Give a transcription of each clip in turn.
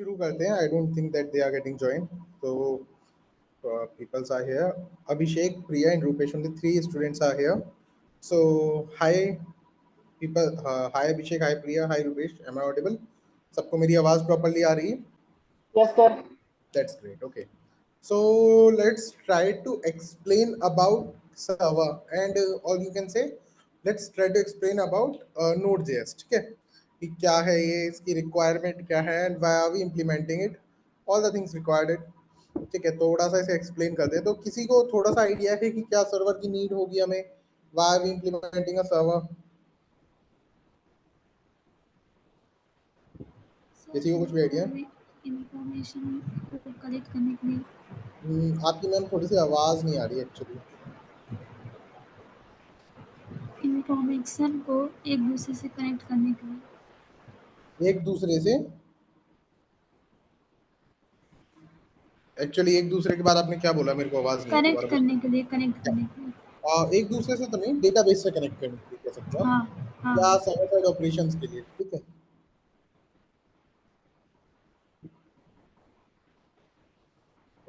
शुरू करते हैं. I don't think that they are getting join. तो peoples are here. Abhishek, Priya, and Rupesh. Only three students are here. So hi people. Hi Abhishek. Hi Priya. Hi Rupesh. Am I audible? सबको मेरी आवाज properly आ रही है? Yes, sir. That's great. Okay. So let's try to explain about server and or you can say let's try to explain about Node.js. ठीक है कि क्या है ये, इसकी requirement क्या है and why are we implementing it, all the things required it. ठीक है, थोड़ा सा इसे explain करते हैं. तो किसी को थोड़ा सा idea है कि क्या server की need होगी हमें, why are we implementing a server? किसी को कुछ भी idea है? इंफॉर्मेशन को कलेक्ट करने के लिए. आपकी मैम थोड़ी सी आवाज नहीं आ रही एक्चुअली. इंफॉर्मेशन को एक दूसरे से कनेक्ट करने के लिए. एक दूसरे से एक्चुअली एक दूसरे के बाद आपने क्या बोला, मेरे को आवाज नहीं आई. कनेक्ट करने के लिए, कनेक्ट करने के लिए. एक दूसरे से तो नहीं, डेटाबेस से कनेक्ट करने के लिए कह सकते हो आप, हाँ या हाँ. सर्वर साइड ऑपरेशंस के लिए. ठीक है,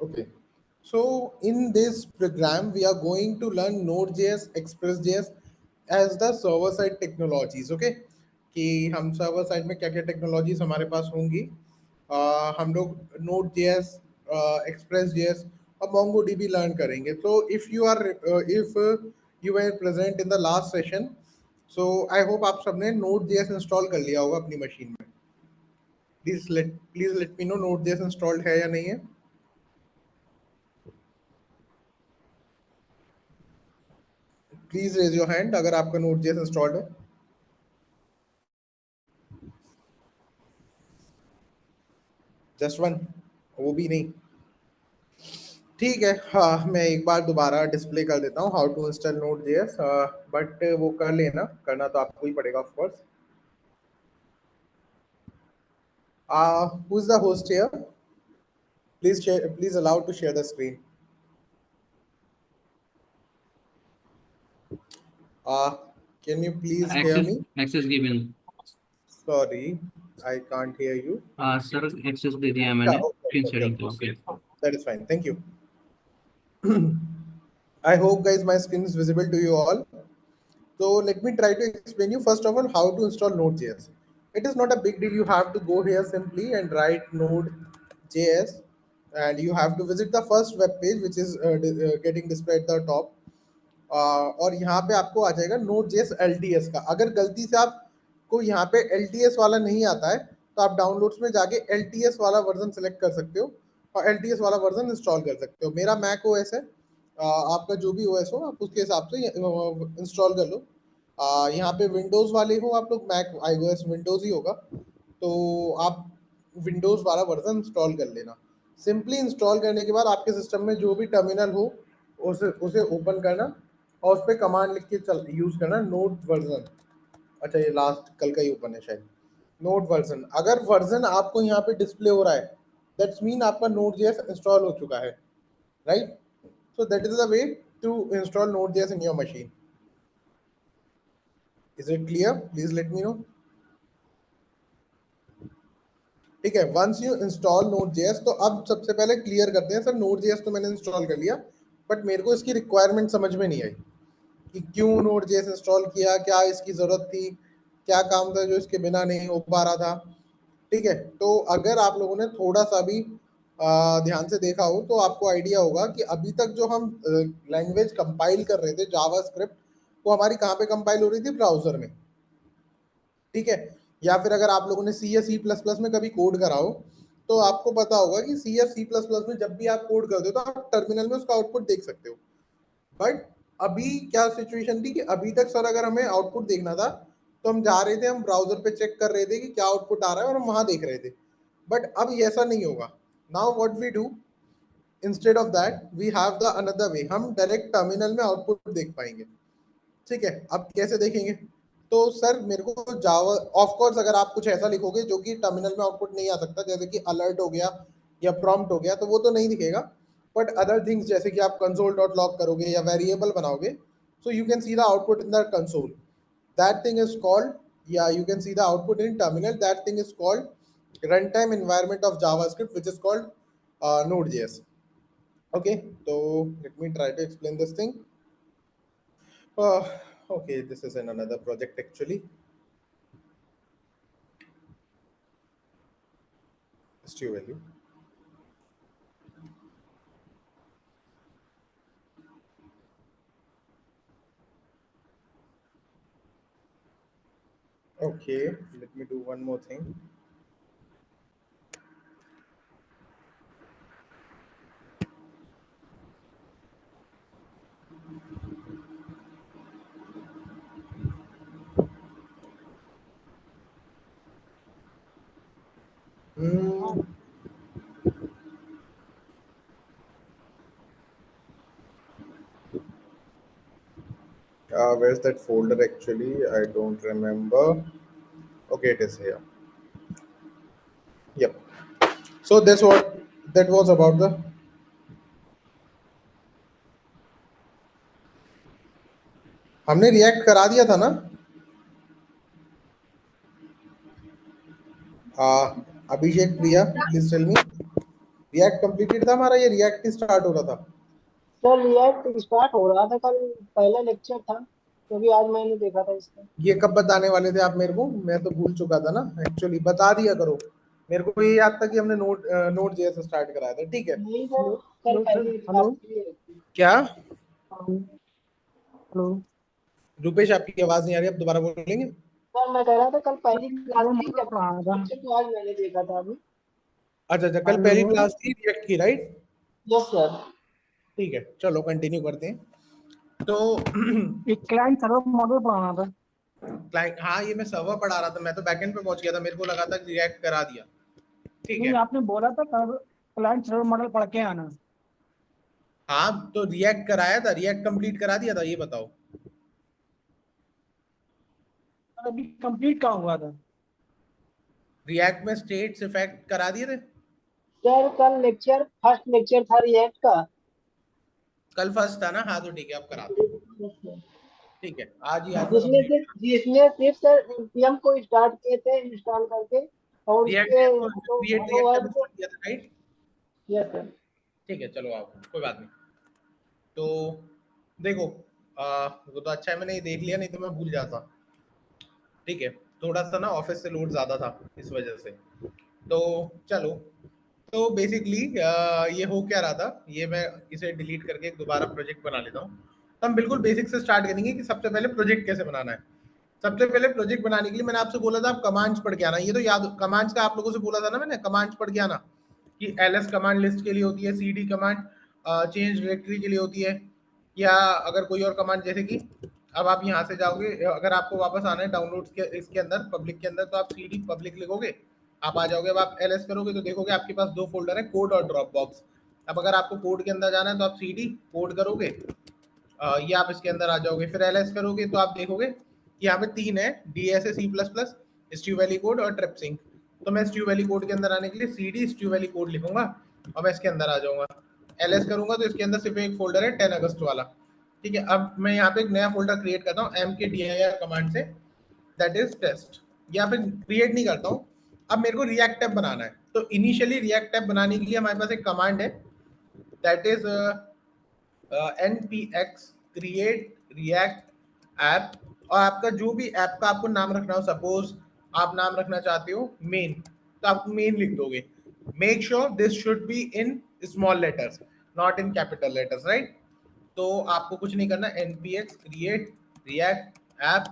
okay. So in this program we are going to learn Node.js, Express.js as the server side technologies. Okay, कि हम सर्वर साइड में क्या क्या टेक्नोलॉजीज हमारे पास होंगी. हम लोग Node.js, Express.js और MongoDB लर्न करेंगे. तो if you were present in the last session, so I hope आप सबने Node.js इंस्टॉल कर लिया होगा अपनी मशीन में. Please let me no Node.js installed है या नहीं है. प्लीज रेज योर हैंड अगर आपका Node.js इंस्टॉल्ड है. जस्ट वन, वो भी नहीं. ठीक है, हाँ मैं एक बार दोबारा डिस्प्ले कर देता हूँ how to install Node.js. But वो कर लेना, करना तो आपको ही पड़ेगा of course. Who is the host here? Please allow to share the screen. Can you please hear me? Access given. Sorry, I can't hear you. Sir, access दे दिया मैंने. Screen sharing का. Okay, that is fine. Thank you. I hope guys my screen is visible to you all. So let me try to explain you first of all how to install Node.js. It is not a big deal. You have to go here simply and write Node.js, and you have to visit the first web page which is getting displayed at the top. और यहाँ पे आपको आ जाएगा Node.js LTS का. अगर गलती से आपको यहाँ पे LTS वाला नहीं आता है तो आप डाउनलोड्स में जाके LTS वाला वर्जन सेलेक्ट कर सकते हो और LTS वाला वर्जन इंस्टॉल कर सकते हो. मेरा Mac OS है, आपका जो भी OS हो आप उसके हिसाब से इंस्टॉल कर लो. यहाँ पे विंडोज़ वाले हो आप लोग, Mac iOS विंडोज़ ही होगा, तो आप विंडोज़ वाला वर्जन इंस्टॉल कर लेना. सिंपली इंस्टॉल करने के बाद आपके सिस्टम में जो भी टर्मिनल हो उसे ओपन करना और उस पर कमांड लिख के यूज़ करना नोड वर्जन. अच्छा ये लास्ट कल का ही ओपन है शायद. नोड वर्जन, अगर वर्जन आपको यहाँ पे डिस्प्ले हो रहा है दैट्स मीन आपका Node.js इंस्टॉल हो चुका है, right. So that is the way to install Node.js in your machine. Is it clear? Please let me know. ठीक है, वंस यू इंस्टॉल Node.js, तो अब सबसे पहले क्लियर करते हैं सर Node.js तो मैंने इंस्टॉल कर लिया बट मेरे को इसकी रिक्वायरमेंट समझ में नहीं आई कि क्यों Node.js इंस्टॉल किया, क्या इसकी ज़रूरत थी, क्या काम था जो इसके बिना नहीं हो पा रहा था. ठीक है, तो अगर आप लोगों ने थोड़ा सा भी ध्यान से देखा हो तो आपको आइडिया होगा कि अभी तक जो हम लैंग्वेज कंपाइल कर रहे थे जावास्क्रिप्ट, वो हमारी कहाँ पे कंपाइल हो रही थी? ब्राउजर में. ठीक है, या फिर अगर आप लोगों ने C या C++ में कभी कोड करा हो तो आपको पता होगा कि C या C++ में जब भी आप कोड करते हो तो आप टर्मिनल में उसका आउटपुट देख सकते हो. बट अभी क्या सिचुएशन थी कि अभी तक सर अगर हमें आउटपुट देखना था तो हम जा रहे थे, हम ब्राउजर पे चेक कर रहे थे कि क्या आउटपुट आ रहा है और हम वहां देख रहे थे. बट अब ऐसा नहीं होगा. Now what we do instead of that, we have the another way. हम डायरेक्ट टर्मिनल में आउटपुट देख पाएंगे. ठीक है, अब कैसे देखेंगे? तो सर मेरे को जावा, ऑफ कोर्स अगर आप कुछ ऐसा लिखोगे जो कि टर्मिनल में आउटपुट नहीं आ सकता, जैसे कि अलर्ट हो गया या प्रॉम्प्ट हो गया, तो वो तो नहीं दिखेगा. बट अदर थिंग्स जैसे कि आप console.log करोगे या वेरिएबल बनाओगे, so you can see the output in the console. That thing is called, yeah, you can see the output in terminal. That thing is called runtime environment of JavaScript, which is called Node.js. Okay, so let me try to explain this thing. Okay, this is in another project actually. Stu value. Okay, let me do one more thing. Hmm. Where's that folder actually? I don't remember. Okay, it is here. Yep. So that's what that was about the. हमने react करा दिया था ना? Abhishek Priya, please tell me, react completed था हमारा, ये react start हो रहा था? सर रिएक्ट स्टार्ट हो रहा था, कल पहला लेक्चर था, क्योंकि आज मैंने देखा था इसका। ये कब बताने वाले थे आप मेरे को? मैं तो भूल चुका था ना एक्चुअली, बता दिया करो। मेरे को ये याद था कि हमने नोट जेएस स्टार्ट कराया था, ठीक है। नहीं सर, कल पहली क्लास थी। क्या? हेलो रुपेश, आपकी आवाज नहीं आ रही, आप दोबारा बोलेंगे? सर, मैं कह रहा था कल पहली क्लास थी, जब लेक्चर तो आज मैंने देखा था अभी। अच्छा अच्छा, कल पहली क्लास थी रिएक्ट की, राइट? Yes sir. ठीक है, चलो कंटिन्यू करते हैं। तो एक क्लाइंट सर्वर मॉडल पढ़ाना था। क्लाइंट, हाँ ये मैं सर्वर पढ़ा रहा था, मैं तो बैकएंड पे पहुंच गया था, मेरे को लगा था कि रिएक्ट करा दिया। ठीक नहीं, है, आपने बोला था क्लाइंट सर्वर मॉडल पढ़ के आना। हाँ तो रिएक्ट कराया था, रिएक्ट कंप्लीट करा दिया था, ये बताओ। सर अभी कंप्लीट कहाँ हुआ था? रिएक्ट में स्टेट्स इफेक्ट करा दिए थे। सर कल लेक्चर, फर्स्ट लेक्चर था रिएक्ट का। कल फर्स्ट था ना? हाँ तो ठीक है, अब करा दो। ठीक है, आज ही आज जिसमें सिर्फ सर npm को स्टार्ट किए थे इंस्टॉल करके, और रिएक्ट उसके को क्रिएट हेलो रिएक्ट वर्ड को। किया था, राइट? Yes sir. ठीक है, चलो आओ, कोई बात नहीं। तो देखो, वो तो अच्छा है मैंने ये देख लिया, नहीं तो मैं भूल जाता। ठीक है, थोड़ा सा ना ऑफिस से लोड ज्यादा था इस वजह से। तो चलो, तो बेसिकली ये हो क्या रहा था, ये मैं इसे डिलीट करके एक दोबारा प्रोजेक्ट बना लेता हूँ। तो हम बिल्कुल बेसिक से स्टार्ट करेंगे कि सबसे पहले प्रोजेक्ट कैसे बनाना है। सबसे पहले प्रोजेक्ट बनाने के लिए मैंने आपसे बोला था आप कमांड्स पढ़ के आना, ये तो याद, कमांड्स का आप लोगों से बोला था ना मैंने, कमांड्स पढ़ के आना कि ls कमांड लिस्ट के लिए होती है, cd कमांड चेंज डायरेक्टरी के लिए होती है, या अगर कोई और कमांड जैसे कि अब आप यहाँ से जाओगे, अगर आपको वापस आना है डाउनलोड्स के इसके अंदर पब्लिक के अंदर, तो आप cd पब्लिक लिखोगे, आप आ जाओगे। अब आप ls करोगे तो देखोगे आपके पास दो फोल्डर है, कोड और ड्रॉप बॉक्स। अब अगर आपको कोड के अंदर जाना है तो आप cd कोड करोगे, ये आप इसके अंदर आ जाओगे। फिर ls करोगे तो आप देखोगे कि यहाँ पे तीन है, ds सी प्लस प्लस, स्ट्यू वैली कोड और ट्रिपसिंग। तो मैं स्ट्यू वैली कोड के अंदर आने के लिए cd स्ट्यू वैली कोड लिखूंगा और मैं इसके अंदर आ जाऊंगा। ls करूंगा तो इसके अंदर सिर्फ एक फोल्डर है 10 अगस्त वाला। ठीक है, अब मैं यहाँ पे एक नया फोल्डर क्रिएट करता हूँ mkdir कमांड से, दैट इज टेस्ट, या फिर क्रिएट नहीं करता हूँ। अब मेरे को रिएक्ट टैब बनाना है, तो इनिशियली रिएक्ट टैब बनाने के लिए हमारे पास एक कमांड है, that is npx create react app. और आपका जो भी ऐप का आपको नाम रखना हो, सपोज आप नाम रखना चाहते हो मेन, तो आप मेन लिख दोगे। Make sure this should be in small letters, not in capital letters, right? तो आपको कुछ नहीं करना, npx create react app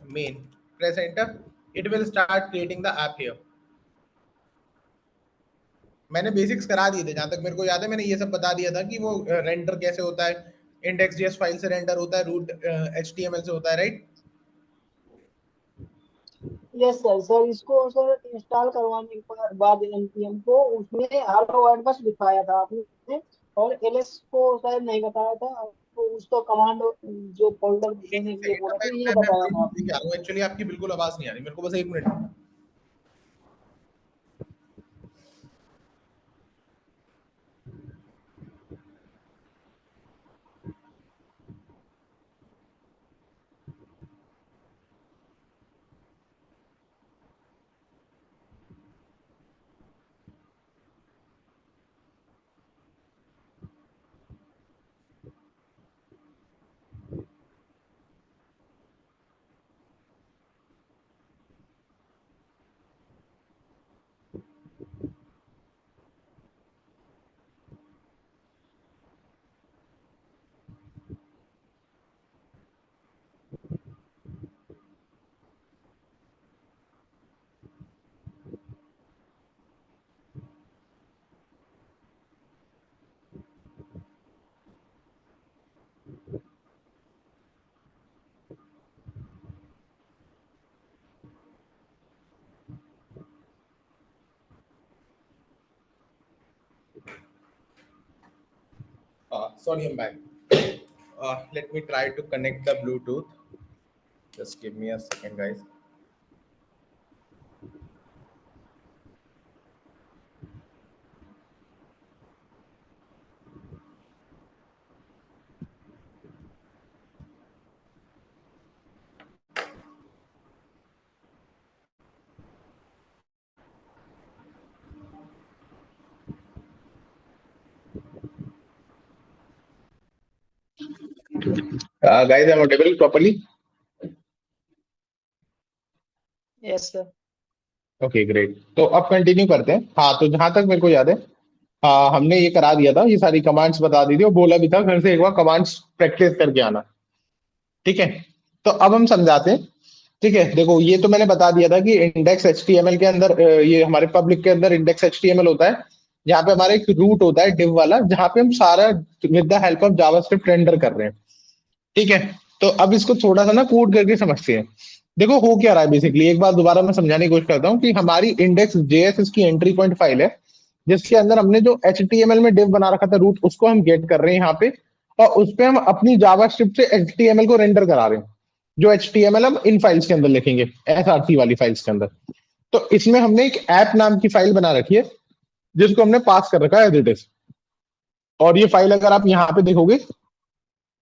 main, press enter, it will start creating the app here। मैंने बेसिक्स करा दिए थे, जहां तक मेरे को याद है मैंने ये सब बता दिया था कि वो रेंडर कैसे होता है, index.js फाइल से रेंडर होता है, रूट html से होता है, राइट? Yes sir. सर इसको सर इंस्टॉल करवाने के बाद npm को, उसमें हेलो वर्ड बस दिखाया था आपने, और ls को शायद नहीं बताया था, तो उसको कमांड जो फोल्डर एक देने के लिए सेकंड, बोला था, ये मैं बताया था लेके आपने। आ रहा हूँ, एक्चुअली आपकी बिल्कुल आवाज नहीं आ रही मेरे को, बस एक minute. Sorry, I'm back. Let me try to connect the Bluetooth. Just give me a second, guys. Guys, am I audible properly? Yes sir. Okay great. तो अब कंटिन्यू करते हैं। हाँ, तो जहां तक मेरे को याद है, हमने ये करा दिया था, ये सारी कमांड्स बता दी थी और बोला भी था घर से एक बार कमांड्स प्रैक्टिस करके आना। ठीक है, तो अब हम समझाते हैं। ठीक है, देखो ये तो मैंने बता दिया था कि इंडेक्स एचटीएमएल के अंदर ये हमारे पब्लिक के अंदर इंडेक्स एचटीएमएल होता है, जहाँ पे हमारा एक रूट होता है डिव वाला, जहाँ पे हम सारा with the help of JavaScript render कर रहे हैं। ठीक है, तो अब इसको थोड़ा सा ना कोड करके समझते हैं। देखो हो क्या रहा है बेसिकली, एक बार दोबारा मैं समझाने की कोशिश करता हूँ कि हमारी इंडेक्स जेएस इसकी एंट्री पॉइंट फाइल है, जिसके अंदर हमने जो एचटीएमएल में डिव बना रखा था रूट, उसको हम गेट कर रहे हैं यहाँ पे, और उस पे हम अपनी जावास्क्रिप्ट से एचटीएमएल को रेंडर करा रहे हैं, जो एचटीएमएल हम इन फाइल्स के अंदर लिखेंगे, एसआरसी वाली फाइल्स के अंदर। तो इसमें हमने एक ऐप नाम की फाइल बना रखी है, जिसको हमने पास कर रखा है एज इट इज। और ये फाइल अगर आप यहाँ पे देखोगे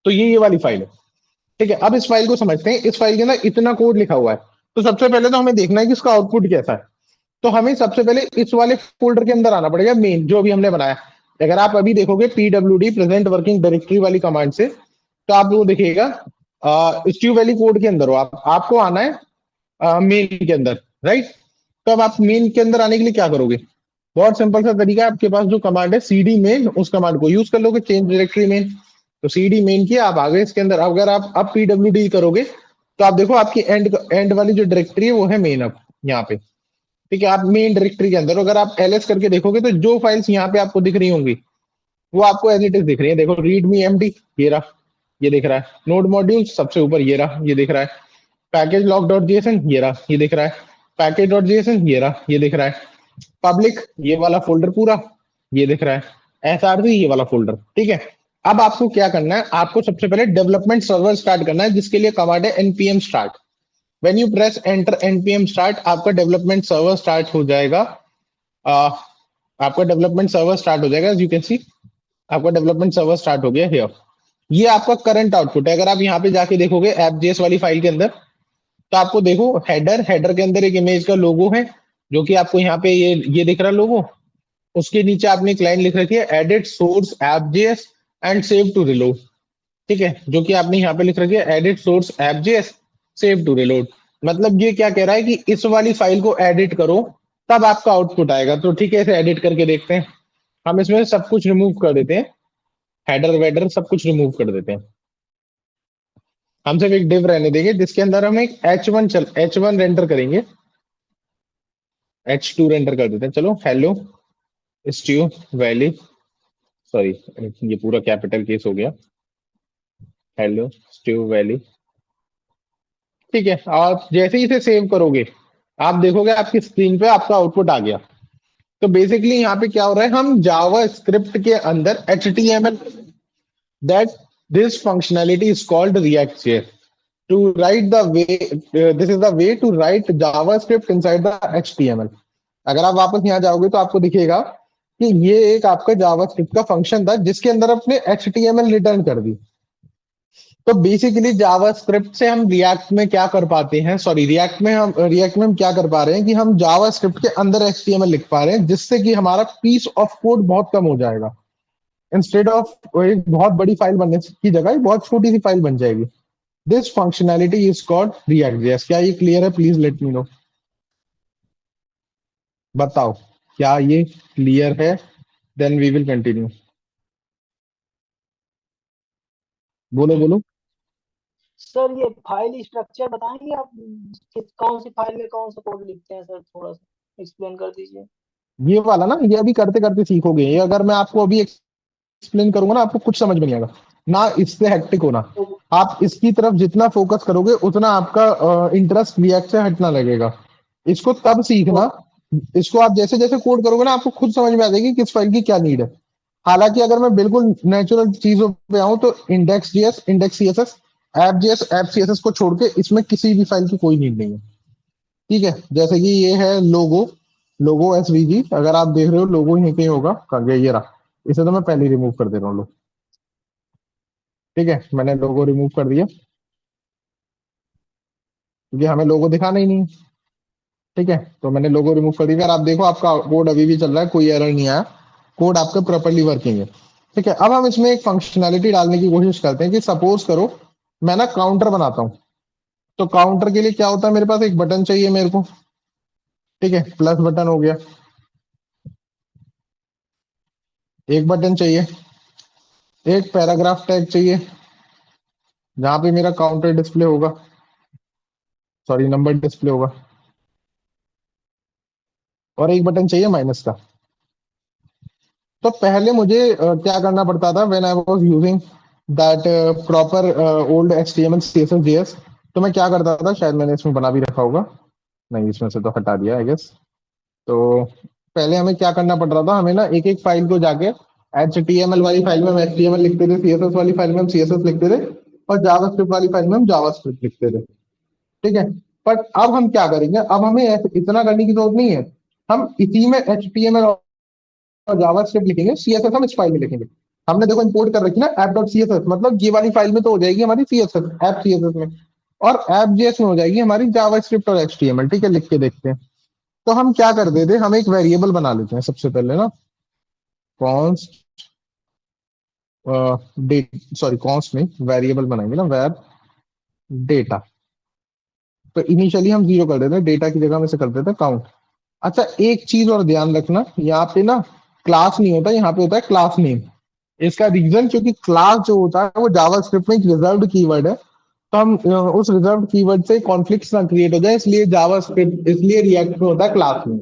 तो ये वाली फाइल है। ठीक है, अब इस फाइल को समझते हैं। इस फाइल के अंदर इतना कोड लिखा हुआ है, तो सबसे पहले तो हमें देखना है कि इसका आउटपुट कैसा है। तो हमें सबसे पहले इस वाले फोल्डर के अंदर आना पड़ेगा, मेन जो अभी हमने बनाया। अगर आप अभी देखोगे pwd प्रेजेंट वर्किंग डायरेक्टरी वाली कमांड से, तो आपको दिखेगा स्ट्यू वैली कोड के अंदर हो आपको आना है मेन के अंदर, राइट। तो अब आप मेन के अंदर आने के लिए क्या करोगे, बहुत सिंपल सा तरीका है, आपके पास जो कमांड है cd मेन, उस कमांड को यूज कर लोगे, चेंज डायरेक्टरी मेन। तो cd मेन किया, आप आ गए इसके अंदर। अगर आप अब pwd करोगे तो आप देखो आपकी एंड वाली जो डायरेक्टरी है वो है मेन अब यहाँ पे। ठीक है, आप मेन डायरेक्टरी के अंदर अगर आप ls करके देखोगे तो जो फाइल्स यहाँ पे आपको दिख रही होंगी वो आपको एज इट इज दिख रही है। देखो रीडमी एमडी ये रहा, ये दिख रहा है। नोड मॉड्यूल सबसे ऊपर ये रहा, ये दिख रहा है। पैकेज लॉग डॉट जेएसएन ये रहा, ये दिख रहा है। पैकेज डॉट जेएसएन ये रहा, ये दिख रहा है। पब्लिक ये वाला फोल्डर पूरा ये दिख रहा है। एसआरसी ये वाला फोल्डर। ठीक है, अब आपको क्या करना है, आपको सबसे पहले डेवलपमेंट सर्वर स्टार्ट करना है, जिसके लिए कमांड है npm start। When you press enter npm start, आपका डेवलपमेंट सर्वर स्टार्ट हो जाएगा। आपका डेवलपमेंट सर्वर स्टार्ट हो जाएगा। यू कैन सी आपका डेवलपमेंट सर्वर स्टार्ट हो गया हियर। ये आपका करंट आउटपुट है। अगर आप यहाँ पे जाके देखोगे एप.जेएस वाली फाइल के अंदर, तो आपको देखो हेडर के अंदर एक इमेज का लोगो है, जो कि आपको यहाँ पे ये दिख रहा है लोगो। उसके नीचे आपने एक लाइन लिख रखी है edit source app JS and save to reload. ठीक है, जो कि आपने यहाँ पे लिख रखी है edit source app JS save to reload. मतलब ये क्या कह रहा है कि इस वाली फाइल को एडिट करो, तब आपका आउटपुट आएगा। तो ठीक है, इसे एडिट करके देखते हैं। हम इसमें सब कुछ रिमूव कर देते हैं, हेडर वेडर सब कुछ रिमूव कर देते हैं। हम सिर्फ एक डिव रहने देंगे, जिसके अंदर हम एक h1 रेंडर करेंगे। h2 रेंडर कर देते हैं। चलो हेलो स्ट्यू वैली, सॉरी ये पूरा कैपिटल केस हो गया, हेलो स्ट्यू वैली। ठीक है, और जैसे ही इसे सेव करोगे आप देखोगे आपकी स्क्रीन पे आपका आउटपुट आ गया। तो बेसिकली यहाँ पे क्या हो रहा है, हम जावा स्क्रिप्ट के अंदर HTML that this functionality is called React.js to write the way this is the way to write JavaScript inside the HTML। अगर आप वापस यहाँ जाओगे तो आपको दिखेगा कि ये एक आपका जावास्क्रिप्ट का फंक्शन था, जिसके अंदर अपने HTML रिटर्न कर दी। तो बेसिकली जावास्क्रिप्ट से हम रिएक्ट में क्या कर पाते हैं, सॉरी रिएक्ट में हम क्या कर पा रहे हैं कि हम जावास्क्रिप्ट के अंदर HTML लिख पा रहे हैं, जिससे कि हमारा पीस ऑफ कोड बहुत कम हो जाएगा। इंस्टेड ऑफ एक बहुत बड़ी फाइल बनने की जगह बहुत छोटी सी फाइल बन जाएगी। This functionality is called React.js। क्या ये क्लियर है? Please let me know. बताओ क्या ये क्लियर है? Then we will continue. बोलो बोलो। सर ये फाइल स्ट्रक्चर बताएंगे आप, कौन सी फाइल में कौन सा कोड लिखते हैं सर, थोड़ा सा एक्सप्लेन कर दीजिए। ये वाला ना, ये अभी करते करते सीखोगे। ये अगर मैं आपको अभी एक्सप्लेन करूंगा ना, आपको कुछ समझ में नहीं आएगा ना, इससे हेक्टिक होना। आप इसकी तरफ जितना फोकस करोगे उतना आपका इंटरेस्ट रिएक्ट से हटना लगेगा। इसको तब सीखना, इसको आप जैसे जैसे कोड करोगे ना, आपको खुद समझ में आ जाएगी किस फाइल की क्या नीड है। हालांकि अगर मैं बिल्कुल नेचुरल चीजों पे आऊं तो index JS, index CSS, app JS, app CSS को छोड़ के इसमें किसी भी फाइल की कोई नीड नहीं है। ठीक है, जैसे कि ये है लोगो, लोगो एसवीजी, अगर आप देख रहे हो लोगो यहीं कहीं होगा, कहाँ गया, ये रहा। इसे तो मैं पहले रिमूव कर दे रहा हूँ, लो। ठीक है, मैंने लोगो रिमूव कर दिया क्योंकि हमें लोगो दिखाना ही नहीं है। ठीक है, तो मैंने लोगो रिमूव कर दिया। अगर आप देखो आपका कोड अभी भी चल रहा है, कोई एरर नहीं आया, कोड आपका प्रॉपर्ली वर्किंग है। ठीक है, अब हम इसमें एक फंक्शनैलिटी डालने की कोशिश करते हैं कि सपोज करो मैं ना काउंटर बनाता हूं, तो काउंटर के लिए क्या होता है, मेरे पास एक बटन चाहिए मेरे को। ठीक है, प्लस बटन हो गया, एक बटन चाहिए, एक पैराग्राफ टैग चाहिए जहां पे मेरा काउंटर डिस्प्ले होगा, सॉरी नंबर डिस्प्ले होगा, और एक बटन चाहिए माइनस का। तो पहले मुझे क्या करना पड़ता था, when I was using that proper old HTML CSS JS, तो मैं क्या करता था, शायद मैंने इसमें बना भी रखा होगा, नहीं इसमें से तो हटा दिया आई गेस। तो पहले हमें क्या करना पड़ रहा था, हमें ना एक एक फाइल को जाके एचटीएमएल वाली फाइल में हम एचटीएमएल लिखते थे, सीएसएस वाली फाइल में हम सीएसएस लिखते थे, और जावास्क्रिप्ट वाली फाइल में हम जावास्क्रिप्ट लिखते थे। ठीक है, बट अब हम क्या करेंगे, अब हमें इतना करने की जरूरत नहीं है, हम इसी में एचटीएमएल और जावास्क्रिप्ट लिखेंगे, सीएसएस हम इस फाइल में लिखेंगे। हमने देखो इंपोर्ट कर रखी ना ऐप डॉट सीएसएस, मतलब ये वाली फाइल में तो हो जाएगी हमारी सीएसएस, ऐप सीएसएस में, और ऐप जेएस में हो जाएगी हमारी जावास्क्रिप्ट और एचटीएमएल। ठीक है, लिख के देखते हैं। तो हम क्या कर देते हैं, हम एक वेरिएबल बना लेते हैं सबसे पहले ना, कॉन्स्ट डेट, सॉरी कॉन्स्ट नहीं, वेरिएबल बनाएंगे ना, वेर डेटा। तो इनिशियली हम जीरो कर देते हैं, डेटा की जगह में से कर देते हैं काउंट। अच्छा, एक चीज और ध्यान रखना, यहाँ पे ना क्लास नहीं होता, यहाँ पे होता है क्लास नेम। इसका रीजन, क्योंकि क्लास जो होता है वो जावास्क्रिप्ट में एक रिजर्व्ड कीवर्ड है, तो हम उस रिजर्व्ड कीवर्ड से कॉन्फ्लिक्ट ना क्रिएट हो जाए, इसलिए जावास्क्रिप्ट, इसलिए रिएक्ट में होता है class name.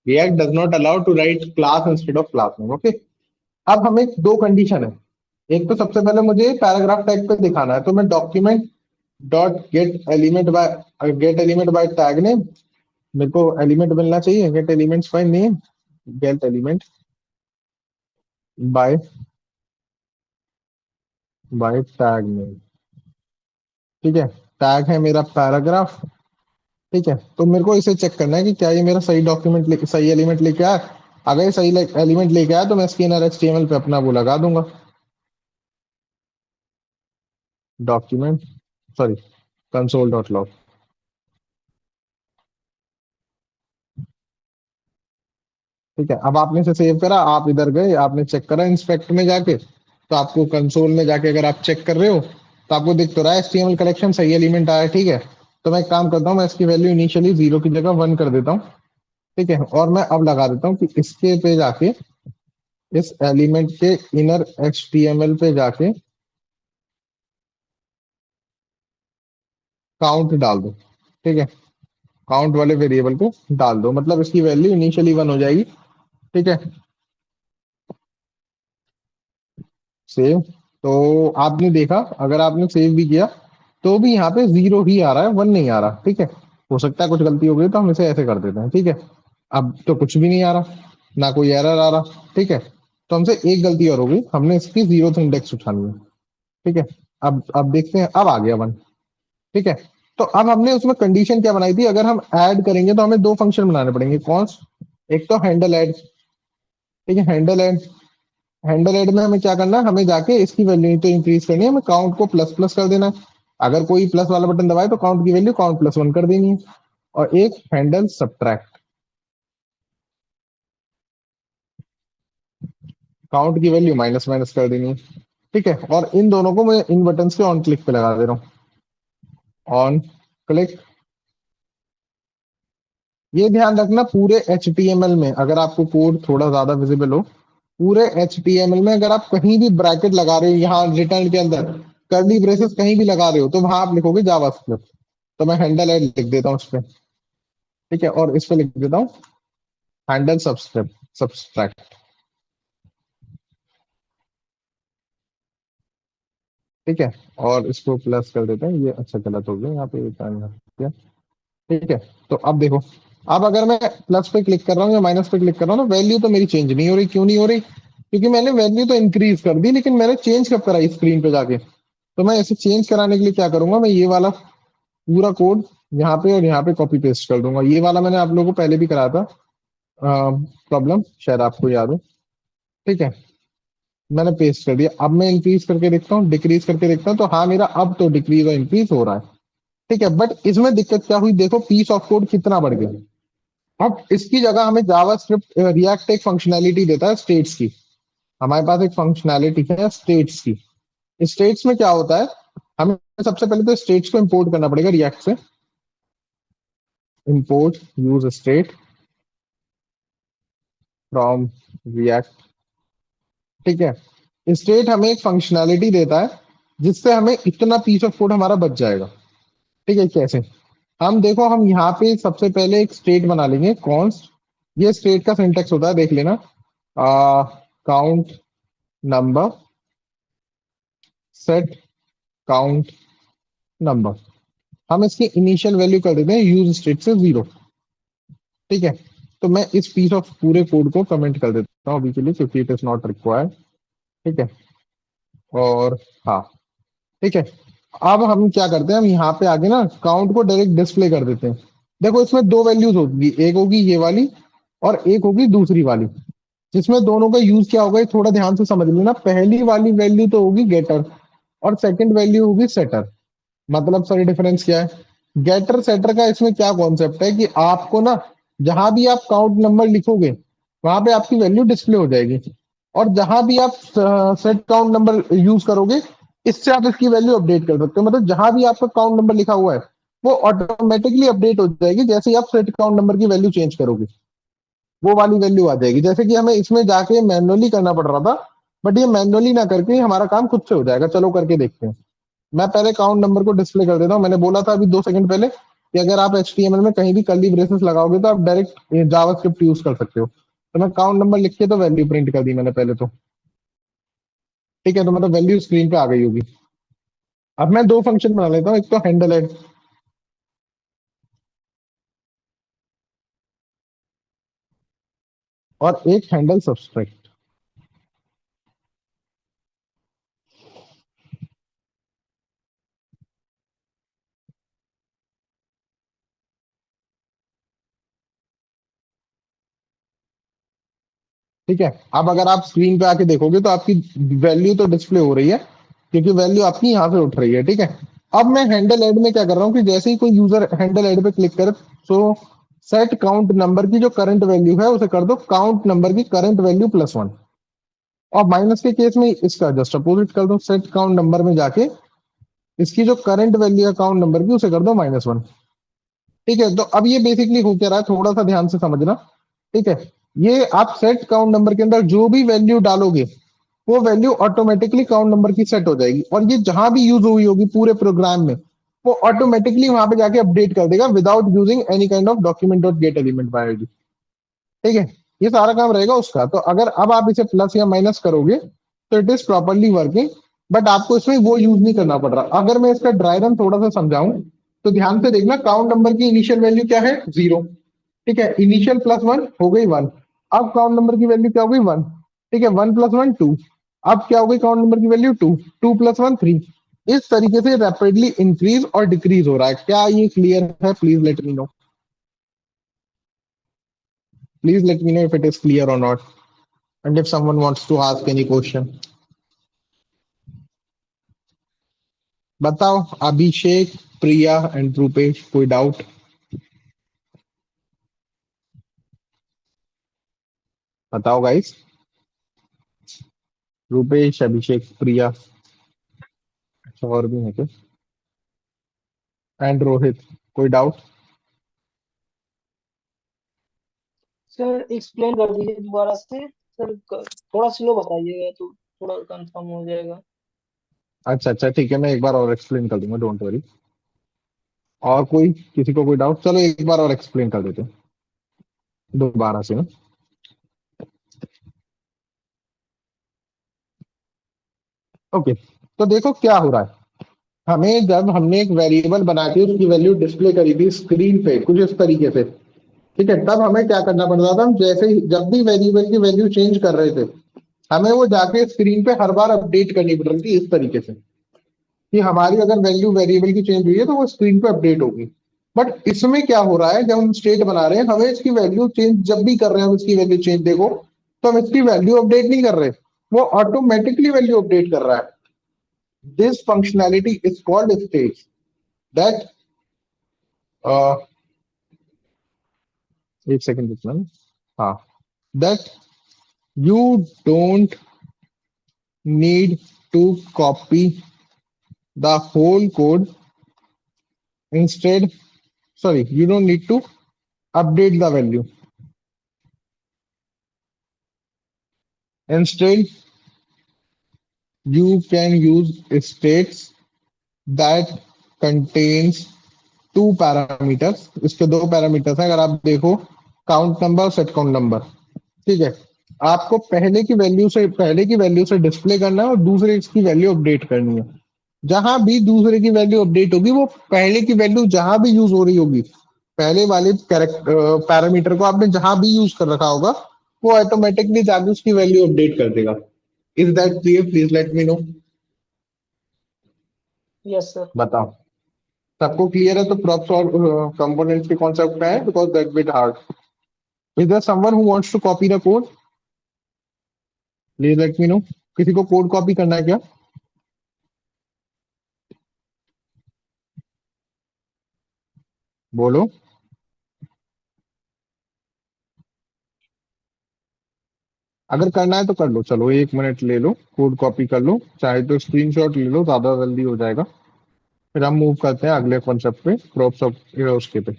React does not allow to write class instead of class name. Okay, अब हमें दो कंडीशन है, एक तो सबसे पहले मुझे पैराग्राफ टैग पे दिखाना है, तो मैं document dot gate element by tag name, मेरे को एलिमेंट मिलना चाहिए, gate elements by name, gate element by tag name. ठीक है, टैग है मेरा पैराग्राफ। ठीक है, तो मेरे को इसे चेक करना है कि क्या ये मेरा सही डॉक्यूमेंट सही एलिमेंट लेके आया। अगर ये सही एलिमेंट लेके आया तो मैं इसके इनर एचटीएमएल पे अपना वो लगा दूंगा, document, sorry console dot log. ठीक है, अब आपने इसे सेव करा, आप इधर गए, आपने चेक करा इंस्पेक्ट में जाके, तो आपको कंसोल में जाके अगर आप चेक कर रहे हो तो आपको दिख तो रहा है एचटीएमएल कलेक्शन सही एलिमेंट आया। ठीक है, तो मैं एक काम करता हूँ, मैं इसकी वैल्यू इनिशियली 0 की जगह 1 कर देता हूँ। ठीक है, और मैं अब लगा देता हूँ कि इसके पे जाके, इस एलिमेंट के इनर एचटीएमएल पे जाके काउंट डाल दो। ठीक है, काउंट वाले वेरिएबल को डाल दो, मतलब इसकी वैल्यू इनिशियली 1 हो जाएगी। ठीक है, सेव। तो आपने देखा, अगर आपने सेव भी किया तो भी यहाँ पे 0 ही आ रहा है, 1 नहीं आ रहा। ठीक है, हो सकता है कुछ गलती हो गई, तो हम इसे ऐसे कर देते हैं। ठीक है, अब तो कुछ भी नहीं आ रहा, ना कोई एरर आ रहा। ठीक है, तो हमसे एक गलती और हो गई, हमने इसकी 0th इंडेक्स उठानी है। ठीक है, अब देखते हैं, अब आ गया 1। ठीक है, तो अब हमने उसमें कंडीशन क्या बनाई थी, अगर हम ऐड करेंगे तो हमें दो फंक्शन बनाने पड़ेंगे, कौन, एक तो हैंडल ऐड। ठीक है, हैंडल ऐड, हैंडल ऐड में हमें क्या करना है, हमें जाके इसकी वैल्यू तो इंक्रीज करनी है, हमें काउंट को प्लस प्लस कर देना है। अगर कोई प्लस वाला बटन दबाए तो काउंट की वैल्यू काउंट प्लस 1 कर देनी है, और एक हैंडल सब्ट्रैक्ट, काउंट की वैल्यू माइनस माइनस कर देनी है। ठीक है, और इन दोनों को मैं इन बटन के ऑन क्लिक पे लगा दे रहा हूँ, ऑन क्लिक। ये ध्यान रखना, पूरे एचटीएमएल में अगर आपको कोड थोड़ा ज्यादा विजिबल हो, पूरे एचटीएमएल में अगर आप कहीं भी ब्रैकेट लगा रहे हो, यहाँ रिटर्न के अंदर कर्ली ब्रेसेस कहीं भी लगा रहे हो, तो वहां आप लिखोगे जावास्क्रिप्ट। तो मैं हैंडल ऐड लिख देता हूँ इस पे। ठीक है, और इस पे लिख देता हूँ हैंडल सब्सक्रिप्ट, सब्सट्रैक्ट। ठीक है, और इसको प्लस कर देते हैं, ये अच्छा गलत हो गया यहाँ पे, ठीक है, तो अब देखो, अब अगर मैं प्लस पे क्लिक कर रहा हूँ या माइनस पे क्लिक कर रहा हूँ ना, वैल्यू तो मेरी चेंज नहीं हो रही। क्यों नहीं हो रही, क्योंकि मैंने वैल्यू तो इंक्रीज कर दी लेकिन मैंने चेंज कब कराई स्क्रीन पे जाके। तो मैं इसे चेंज कराने के लिए क्या करूंगा, मैं ये वाला पूरा कोड यहाँ पे और यहाँ पे कॉपी पेस्ट कर दूंगा। ये वाला मैंने आप लोगों को पहले भी कराया था प्रॉब्लम, शायद आपको याद हो। ठीक है, मैंने पेस्ट कर दिया। अब मैं इंक्रीज करके देखता हूँ, डिक्रीज करके देखता हूँ, तो हाँ मेरा अब तो डिक्रीज और इंक्रीज हो रहा है। ठीक है, बट इसमें दिक्कत क्या हुई, देखो पीस ऑफ कोड कितना बढ़ गया। अब इसकी जगह हमें जावास्क्रिप्ट रिएक्ट एक फंक्शनैलिटी देता है स्टेट्स की। हमारे पास एक फंक्शनैलिटी है स्टेट्स की। स्टेट्स में क्या होता है, हमें सबसे पहले तो स्टेट्स को इंपोर्ट करना पड़ेगा रिएक्ट से। Import use state from react. ठीक है, स्टेट हमें एक फंक्शनैलिटी देता है जिससे हमें इतना पीस ऑफ कोड हमारा बच जाएगा। ठीक है, कैसे, हम देखो हम यहाँ पे सबसे पहले एक स्टेट बना लेंगे कॉन्स्ट। ये स्टेट का सिंटेक्स होता है, देख लेना, count number set count number. हम इसकी इनिशियल वैल्यू कर देते हैं यूज स्टेट से 0। ठीक है, तो मैं इस पीस ऑफ पूरे कोड को कमेंट कर देता हूँ अभी के लिए क्योंकि इट इज नॉट रिक्वायर्ड। ठीक है, और हाँ ठीक है, अब हम क्या करते हैं, हम यहाँ पे आगे ना काउंट को डायरेक्ट डिस्प्ले कर देते हैं। देखो इसमें दो वैल्यूज होगी, एक होगी ये वाली और एक होगी दूसरी वाली, जिसमें दोनों का यूज क्या होगा ये थोड़ा ध्यान से समझ लेना। पहली वाली वैल्यू तो होगी गेटर और सेकंड वैल्यू होगी सेटर। मतलब सर डिफरेंस क्या है, गेटर सेटर का इसमें क्या कॉन्सेप्ट है कि आपको ना जहां भी आप काउंट नंबर लिखोगे वहां पे आपकी वैल्यू डिस्प्ले हो जाएगी, और जहां भी आप सेट काउंट नंबर यूज करोगे इससे आप इसकी वैल्यू अपडेट कर सकते हो। मतलब जहां भी आपका काउंट नंबर लिखा हुआ है वो ऑटोमेटिकली अपडेट हो जाएगी जैसे ही आप सेट काउंट नंबर की वैल्यू चेंज करोगे, वो वाली वैल्यू आ जाएगी। जैसे कि हमें इसमें जाके मैनुअली करना पड़ रहा था, बट ये मैनुअली ना करके हमारा काम खुद से हो जाएगा। चलो करके देखते हैं। मैं पहले काउंट नंबर को डिस्प्ले कर देता हूँ। मैंने बोला था अभी 2 सेकंड पहले कि अगर आप HTML में कहीं भी कर्ली ब्रेसेस लगाओगे तो आप डायरेक्ट जावास्क्रिप्ट यूज कर सकते हो। तो मैं काउंट नंबर लिख के तो वैल्यू प्रिंट कर दी मैंने पहले तो। ठीक है, तो मतलब वैल्यू स्क्रीन पे आ गई होगी। अब मैं दो फंक्शन बना लेता हूँ, एक तो हैंडल एड और एक हैंडल सब्सट्रैक्ट। ठीक है, अब अगर आप स्क्रीन पे आके देखोगे तो आपकी वैल्यू तो डिस्प्ले हो रही है क्योंकि वैल्यू आपकी यहाँ से उठ रही है। ठीक है, अब मैं हैंडल एड में क्या कर रहा हूँ कि जैसे ही कोई यूजर हैंडल एड पे क्लिक करे तो सेट काउंट नंबर की जो करंट वैल्यू है उसे कर दो काउंट नंबर की करंट वैल्यू +1। और माइनस के केस में इसका जस्ट अपोजिट कर दो, सेट काउंट नंबर में जाके इसकी जो करंट वैल्यू है काउंट नंबर की उसे कर दो -1। ठीक है, तो अब ये बेसिकली हो क्या रहा है, थोड़ा सा ध्यान से समझना। ठीक है, ये आप सेट काउंट नंबर के अंदर जो भी वैल्यू डालोगे वो वैल्यू ऑटोमेटिकली काउंट नंबर की सेट हो जाएगी, और ये जहां भी यूज हुई होगी पूरे प्रोग्राम में वो ऑटोमेटिकली वहां पे जाके अपडेट कर देगा without using any kind of document dot gate element by ID. ठीक है, ये सारा काम रहेगा उसका। तो अगर अब आप इसे प्लस या माइनस करोगे तो it is properly working, but आपको इसमें वो यूज नहीं करना पड़ रहा। अगर मैं इसका ड्राई रन थोड़ा सा समझाऊं तो ध्यान से देखना, काउंट नंबर की इनिशियल वैल्यू क्या है 0। ठीक है, इनिशियल +1 हो गई 1। अब काउंट नंबर की वैल्यू क्या हो गई 1। ठीक है, 1 + 1 2। अब क्या हो गई काउंट नंबर की वैल्यू 2, 2 + 1 3। इस तरीके से रैपिडली इंक्रीज और डिक्रीज हो रहा है। क्या ये क्लियर है? Please let me no, please let me no if it is clear or not, and if someone wants to ask any question। बताओ अभिषेक, प्रिया एंड रूपेश, कोई डाउट? बताओ गाइस, रूपेश, अभिषेक, प्रिया, अच्छा और भी है क्या, एंड रोहित, कोई डाउट? सर एक्सप्लेन कर दीजिए दोबारा से सर, थोड़ा स्लो बताइएगा तो थोड़ा कंफर्म हो जाएगा। अच्छा अच्छा ठीक है, मैं एक बार और एक्सप्लेन कर दूंगा, डोंट वरी। और कोई, किसी को कोई डाउट? चलो एक बार और एक्सप्लेन कर देते हैं दोबारा से ना। ओके, तो देखो क्या हो रहा है। हमें जब हमने एक वेरिएबल बना के उसकी वैल्यू डिस्प्ले करी थी स्क्रीन पे कुछ इस तरीके से, ठीक है, तब हमें क्या करना पड़ रहा था, हम जैसे ही जब भी वेरिएबल की वैल्यू चेंज कर रहे थे हमें वो जाके स्क्रीन पे हर बार अपडेट करनी पड़ रही थी इस तरीके से कि हमारी अगर वैल्यू वेरिएबल की चेंज हुई है तो वो स्क्रीन पे अपडेट होगी। बट इसमें क्या हो रहा है, जब हम स्टेट बना रहे हैं हमें इसकी वैल्यू चेंज जब भी कर रहे हैं हम इसकी वैल्यू चेंज देखो तो हम इसकी वैल्यू अपडेट नहीं कर रहे, वो ऑटोमेटिकली वैल्यू अपडेट कर रहा है। This functionality is called state that एक सेकेंड रुकना। हाँ, that you don't need to copy the whole code, instead sorry, you don't need to update the value, instead you can use states that contains two parameters। इसके दो parameters हैं अगर आप देखो, count number और set count number. ठीक है, आपको पहले की वैल्यू से डिस्प्ले करना है और दूसरे की वैल्यू अपडेट करनी है। जहां भी दूसरे की वैल्यू अपडेट होगी वो पहले की वैल्यू जहां भी यूज हो रही होगी, पहले वाले पैरामीटर को आपने जहां भी यूज कर रखा होगा वो ऑटोमेटिकली जाके उसकी वैल्यू अपडेट कर देगा। Is that clear? Please let me no. Yes sir. बताओ, सबको क्लियर है? तो प्रॉप्स और कंपोनेंट्स के कॉन्सेप्ट में है, because that bit hard. Is there someone who wants to copy the code? Please let me know. किसी को कोड कॉपी करना है क्या? बोलो। अगर करना है तो कर लो, चलो 1 मिनट ले लो, कोड कॉपी कर लो, चाहे तो स्क्रीनशॉट ले लो, ज्यादा जल्दी हो जाएगा। फिर हम मूव करते हैं अगले कॉन्सेप्ट पे, प्रॉप्स ऑफ उसके पे।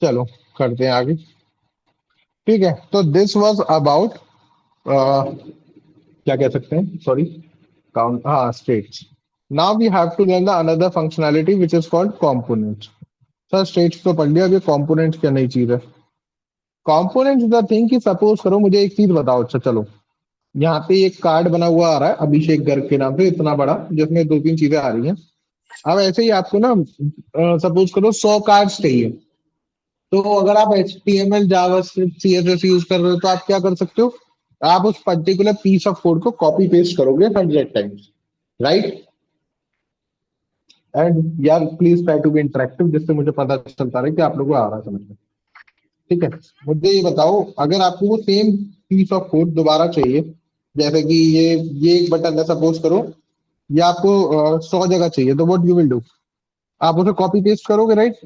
चलो करते हैं आगे। ठीक है, तो दिस वाज अबाउट क्या कह सकते हैं, सॉरी, काउंट, हाँ, states. Now we have to learn the another functionality which is called components. Sir states तो पढ़ लिया, अब ये कंपोनेंट्स क्या नई चीज है? कंपोनेंट्स द थिंग कि सपोज करो, मुझे एक चीज बताओ। अच्छा चलो, यहाँ पे एक कार्ड बना हुआ आ रहा है अभिषेक गर्ग के नाम से, इतना बड़ा, जिसमें 2-3 चीजें आ रही हैं। अब ऐसे ही आपको ना सपोज करो 100 कार्ड्स चाहिए, तो अगर आप HTML जावास्क्रिप्ट CSS यूज कर रहे हो तो आप क्या कर सकते हो, आप उस पर्टिकुलर पीस ऑफ कोड को कॉपी पेस्ट करोगे 100 टाइम्स, राइट? एंड यार please try to be interactive, जिससे मुझे पता चलता रहे कि आप लोगों को आ रहा है समझ में। ठीक है, मुझे ये बताओ, अगर आपको वो सेम पीस ऑफ कोड दोबारा चाहिए, जैसे कि ये एक बटन है सपोज करो, ये आपको 100 जगह चाहिए, तो व्हाट यू विल डू? आप उसे कॉपी पेस्ट करोगे, राइट?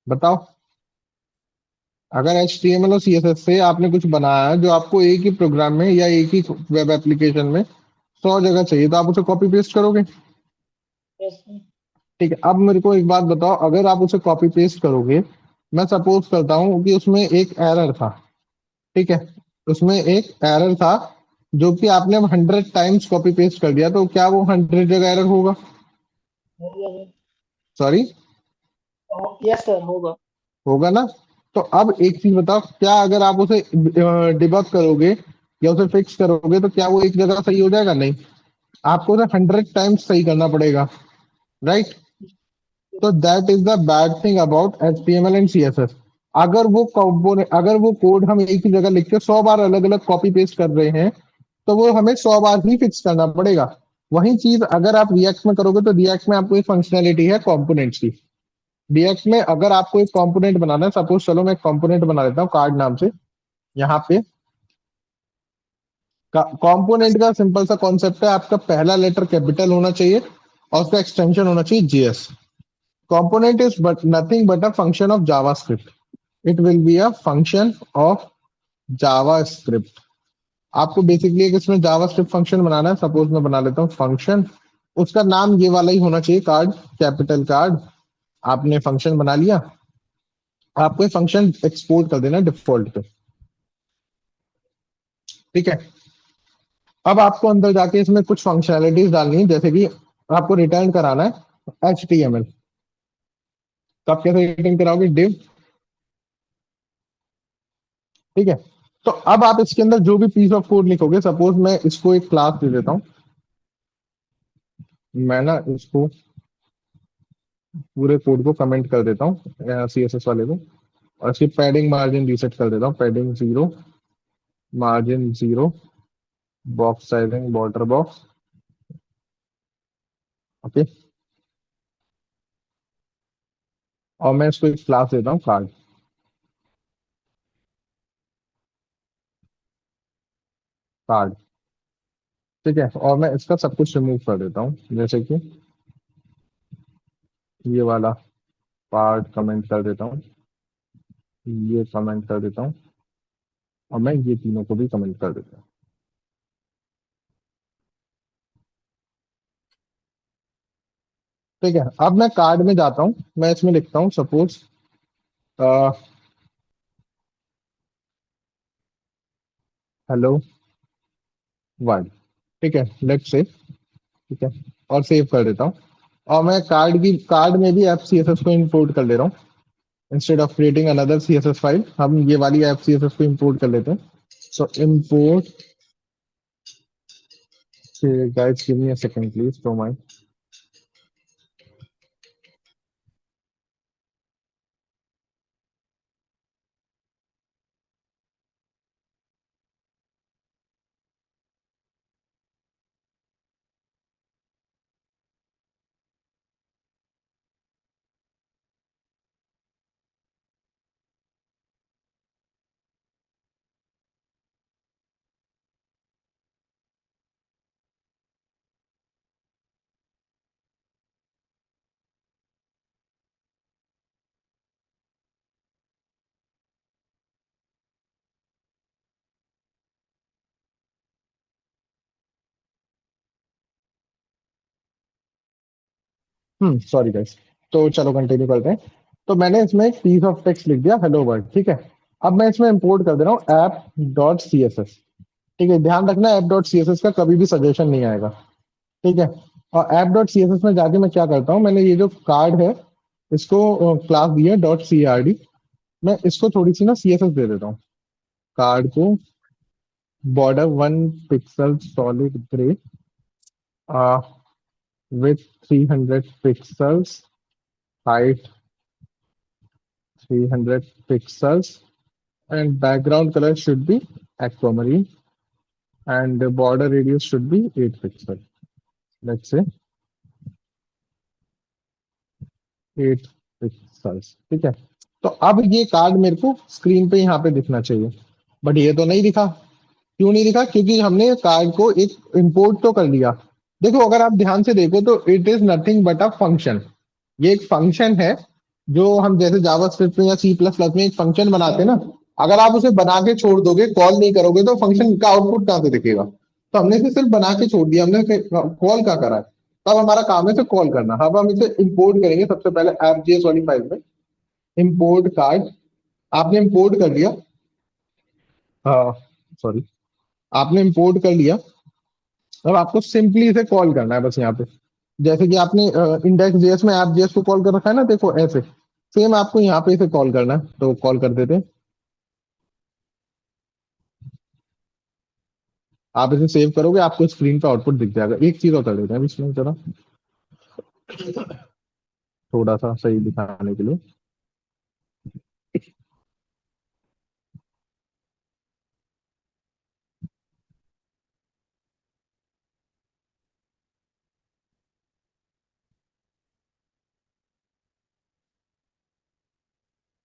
बताओ, अगर HTML और CSS से आपने कुछ बनाया है जो आपको एक ही प्रोग्राम में या एक ही वेब एप्लीकेशन में 100 जगह चाहिए, तो आप उसे कॉपी पेस्ट करोगे? Yes sir. ठीक है, अब मेरे को एक बात बताओ, अगर आप उसे कॉपी पेस्ट करोगे, मैं सपोज करता हूँ कि उसमें एक एरर था, ठीक है, उसमें एक एरर था जो कि आपने 100 टाइम्स कॉपी पेस्ट कर दिया, तो क्या वो 100 जगह एरर होगा? सॉरी, यस सर, होगा। होगा ना? तो अब एक चीज बताओ, क्या अगर आप उसे डिबग करोगे या उसे फिक्स करोगे तो क्या वो एक जगह सही हो जाएगा? नहीं, आपको उसे 100 टाइम्स सही करना पड़ेगा, राइट? तो that is the bad thing about HTML and CSS। अगर वो कोड हम एक ही जगह लिख के 100 बार अलग अलग कॉपी पेस्ट कर रहे हैं, तो वो हमें 100 बार ही फिक्स करना पड़ेगा। वही चीज अगर आप रिएक्ट में करोगे, तो रिएक्ट में आपको एक फंक्शनैलिटी है कंपोनेंट्स की। रिएक्ट में अगर आपको एक कंपोनेंट बनाना है, सपोज चलो मैं एक कंपोनेंट बना लेता हूँ कार्ड नाम से। यहाँ पे कंपोनेंट का सिंपल सा कॉन्सेप्ट है, आपका पहला लेटर कैपिटल होना चाहिए और उसका एक्सटेंशन होना चाहिए JS। Component is but nothing but a function of JavaScript. It will be a function of JavaScript. आपको बेसिकली एक इसमें JavaScript फंक्शन बनाना है, सपोज मैं बना लेता हूँ फंक्शन, उसका नाम ये वाला ही होना चाहिए, कार्ड, कैपिटल कार्ड। आपने फंक्शन बना लिया, आपको ये फंक्शन एक्सपोर्ट कर देना डिफॉल्ट पे, ठीक है? अब आपको अंदर जाके इसमें कुछ फंक्शनैलिटीज डालनी है, जैसे कि आपको रिटर्न कराना है HTML। तो आप कैसे रिटर्न कराओगे? डिव, ठीक है, तो अब आप इसके अंदर जो भी पीस ऑफ कोड लिखोगे, सपोज मैं इसको एक क्लास दे देता हूँ, मैं ना इसको पूरे कोड को कमेंट कर देता हूँ सीएसएस वाले को, और इसकी पैडिंग मार्जिन रीसेट कर देता हूँ, padding 0, margin 0, box sizing border box, okay. और मैं इसको एक क्लास देता हूँ कार्ड, कार्ड, ठीक है। और मैं इसका सब कुछ रिमूव कर देता हूँ, जैसे कि ये वाला पार्ट कमेंट कर देता हूँ, ये कमेंट कर देता हूँ, और मैं ये तीनों को भी कमेंट कर देता हूँ, ठीक है। अब मैं कार्ड में जाता हूँ, मैं इसमें लिखता हूँ सपोज हेलो वर्ल्ड, ठीक है, लेट्स से, ठीक है, और सेव कर देता हूँ। और मैं कार्ड में भी एफ सी एस एस को इंपोर्ट कर ले रहा हूँ, instead of creating another C S S file हम ये वाली एफ सी एस एस को इंपोर्ट कर लेते हैं। So import, guys give me a second please, तो माय सॉरी गाइस, तो चलो कंटिन्यू करते हैं। तो मैंने इसमें एक पीस ऑफ टेक्स्ट लिख दिया हेलो वर्ल्ड, ठीक है। अब मैं इसमें इंपोर्ट कर दे रहा हूँ app dot C S S, ठीक है। ध्यान रखना app dot C S S का कभी भी सजेशन नहीं आएगा, ठीक है। और app dot C S S में जाके मैं क्या करता हूँ, मैंने ये जो कार्ड है इसको क्लास दी है डॉट सी आर डी, मैं इसको थोड़ी सी ना सी एस एस दे देता हूँ, कार्ड को border 1 pixel solid grey with 300 pixels, height 300 pixels, and background color should be aquamarine, and the border radius should be 8 pixels. Let's say 8 pixels, ठीक है। तो अब ये कार्ड मेरे को स्क्रीन पे यहाँ पे दिखना चाहिए, बट ये तो नहीं दिखा। क्यों नहीं दिखा? क्योंकि हमने कार्ड को एक इंपोर्ट तो कर लिया। देखो अगर आप ध्यान से देखो तो it is nothing but a function, ये एक फंक्शन है जो हम जैसे जावास्क्रिप्ट में या सी प्लस प्लस में एक फंक्शन बनाते हैं ना, अगर आप उसे बना के छोड़ दोगे, कॉल नहीं करोगे, तो फंक्शन का आउटपुट कहाँ से दिखेगा? तो हमने इसे सिर्फ बना के छोड़ दिया, हमने कॉल क्या करा है। तब हमारा काम है इसे कॉल करना। अब हम इसे इंपोर्ट करेंगे सबसे पहले ऐप जेएस वाली फाइल में, इंपोर्ट कार्ड, आपने इंपोर्ट कर लिया, हाँ सॉरी, आपने इंपोर्ट कर लिया। अब आपको सिंपली इसे कॉल करना है बस यहाँ पे, जैसे कि आपने इंडेक्स जेएस में ऐप जेएस को कॉल कर रखा है ना, देखो ऐसे सेम आपको यहाँ पे इसे कॉल करना है, तो कॉल कर देते हैं। आप इसे सेव करोगे, आपको स्क्रीन पे आउटपुट दिख जाएगा। एक चीज और कर देते हैं अभी इसमें जरा, थोड़ा सा सही दिखाने के लिए।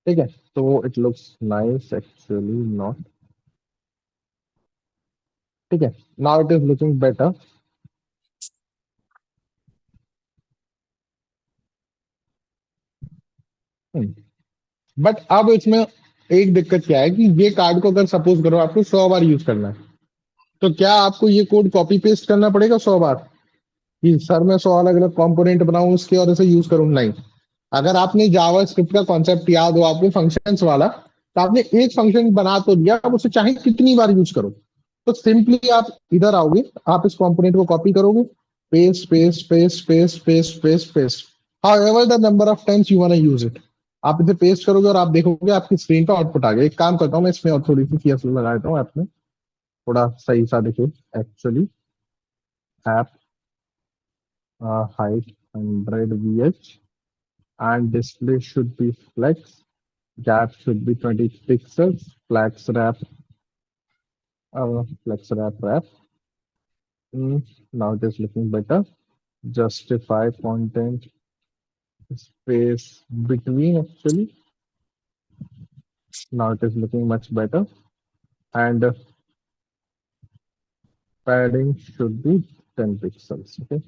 ठीक है, तो it looks nice, actually not, ठीक है। Now it is looking better. But अब इसमें एक दिक्कत क्या है कि ये कार्ड को अगर सपोज करो आपको 100 बार यूज करना है, तो क्या आपको ये कोड कॉपी पेस्ट करना पड़ेगा 100 बार, कि सर मैं 100 अलग अलग कंपोनेंट बनाऊं इसके और इसे यूज करूं? नहीं। अगर आपने जावा स्क्रिप्ट का कॉन्सेप्ट याद हो आपको फंक्शंस वाला, तो आपने एक फंक्शन बना तो लिया, अब उसे चाहे कितनी बार यूज करो। तो सिंपली आप इधर आओगे, आप इस कंपोनेंट को कॉपी करोगे, paste paste paste paste paste paste paste, however the number of times you want to use it, आप इसे पेस्ट करोगे और आप देखोगे आपकी स्क्रीन पर आउटपुट आ गया। एक काम करता हूँ मैं इसमें और थोड़ी सी CSS लगा देता हूँ ऐप में, थोड़ा सही सा दिखे। Actually app height 100 VH and display should be flex, gap should be 20 pixels, flex wrap. Now it is looking better. Justify content space between, actually. Now it is looking much better. And padding should be 10 pixels. Okay.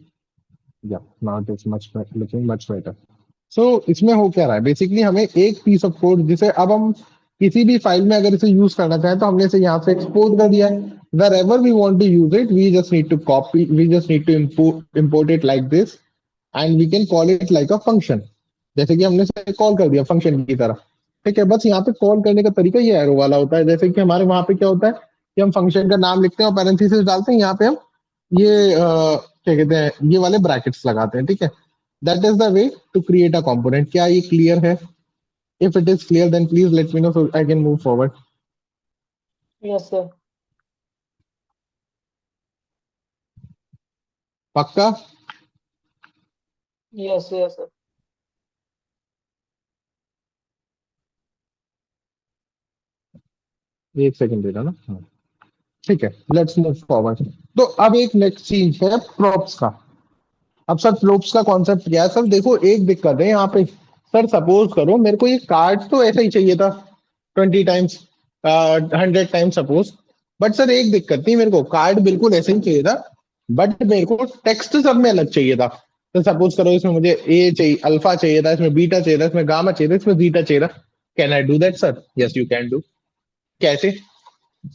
Yeah, now it is looking much better. सो इसमें हो क्या रहा है, basically हमें एक piece of code जिसे अब हम किसी भी फाइल में अगर इसे यूज करना चाहें तो हमने इसे यहाँ से एक्सपोर्ट कर दिया है। wherever we want to use it, we just need to copy, we just need to import it like this and we can call it like a function। जैसे कि हमने इसे कॉल कर दिया फंक्शन की तरह, ठीक है। बस यहाँ पे कॉल करने का तरीका ये एरो वाला होता है। जैसे कि हमारे वहां पे क्या होता है कि हम फंक्शन का नाम लिखते हैं और पैरेंथेसिस डालते हैं, यहाँ पे हम ये क्या कहते हैं, ये वाले ब्रैकेट्स लगाते हैं, ठीक है। That is the way to create a component। क्या ये क्लियर है? If it is clear, then please let me know so I can move forward। Yes sir. पक्का? Yes yes sir. एक सेकंड देना ना। हाँ, ठीक है, लेट्स मूव फॉरवर्ड। तो अब एक नेक्स्ट चीज है प्रॉप्स का। अब सर प्रॉप्स का कॉन्सेप्ट क्या है? सर देखो एक दिक्कत है यहाँ पे। सर सपोज करो मेरे को ये कार्ड तो ऐसा ही चाहिए था 20 times 100 times suppose, but sir एक दिक्कत थी, मेरे को कार्ड बिल्कुल ऐसे ही चाहिए था बट मेरे को टेक्स्ट सब में अलग चाहिए था। तो सपोज करो इसमें मुझे ए चाहिए, अल्फा चाहिए था, इसमें बीटा चाहिए था, इसमें गामा चाहिए था, इसमें जीटा चाहिए था। Can I do that sir? Yes you can do. कैसे?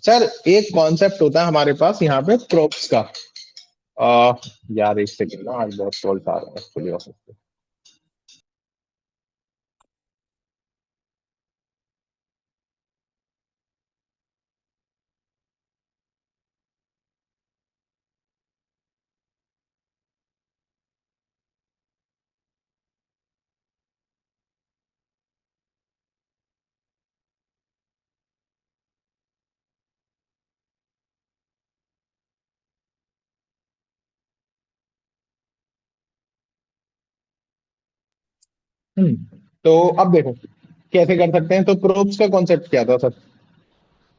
सर एक कॉन्सेप्ट होता है हमारे पास यहाँ पे प्रॉप्स का। आ, यार एक सेकंड ना, आज बहुत कॉल्स आ रहे हैं एक्चुअली ऑफिस पे। तो अब देखो कैसे कर सकते हैं। तो प्रोब्स का कॉन्सेप्ट क्या था सर?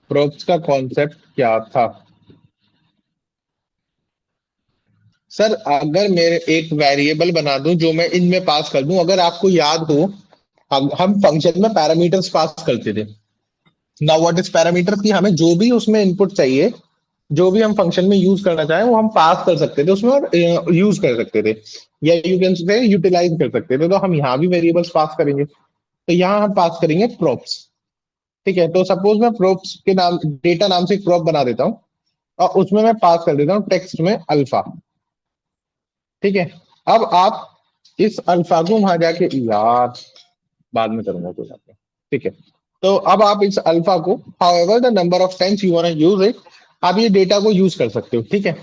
प्रोब्स का कॉन्सेप्ट क्या था सर? अगर मेरे एक वेरिएबल बना दूं जो मैं इनमें पास कर दूं, अगर आपको याद हो हम फंक्शन में पैरामीटर्स पास करते थे। Now what is parameter? कि हमें जो भी उसमें इनपुट चाहिए, जो भी हम फंक्शन में यूज करना चाहें वो हम पास कर सकते थे उसमें और यूज कर सकते थे, या यू कैन से यूटिलाइज कर सकते थे। तो हम यहाँ भी वेरिएबल्स पास करेंगे, तो यहाँ हम पास करेंगे प्रोप्स, ठीक है। तो सपोज मैं प्रोप्स के नाम, डेटा नाम से एक प्रोप बना देता हूँ और उसमें मैं पास कर देता हूँ टेक्स्ट में अल्फा, ठीक है। अब आप इस अल्फा को वहां जाके, यार बाद में करूंगा कोई बात नहीं, ठीक है। तो अब आप इस अल्फा को however the number of times you want to use it, आप ये डेटा को यूज कर सकते हो, ठीक है।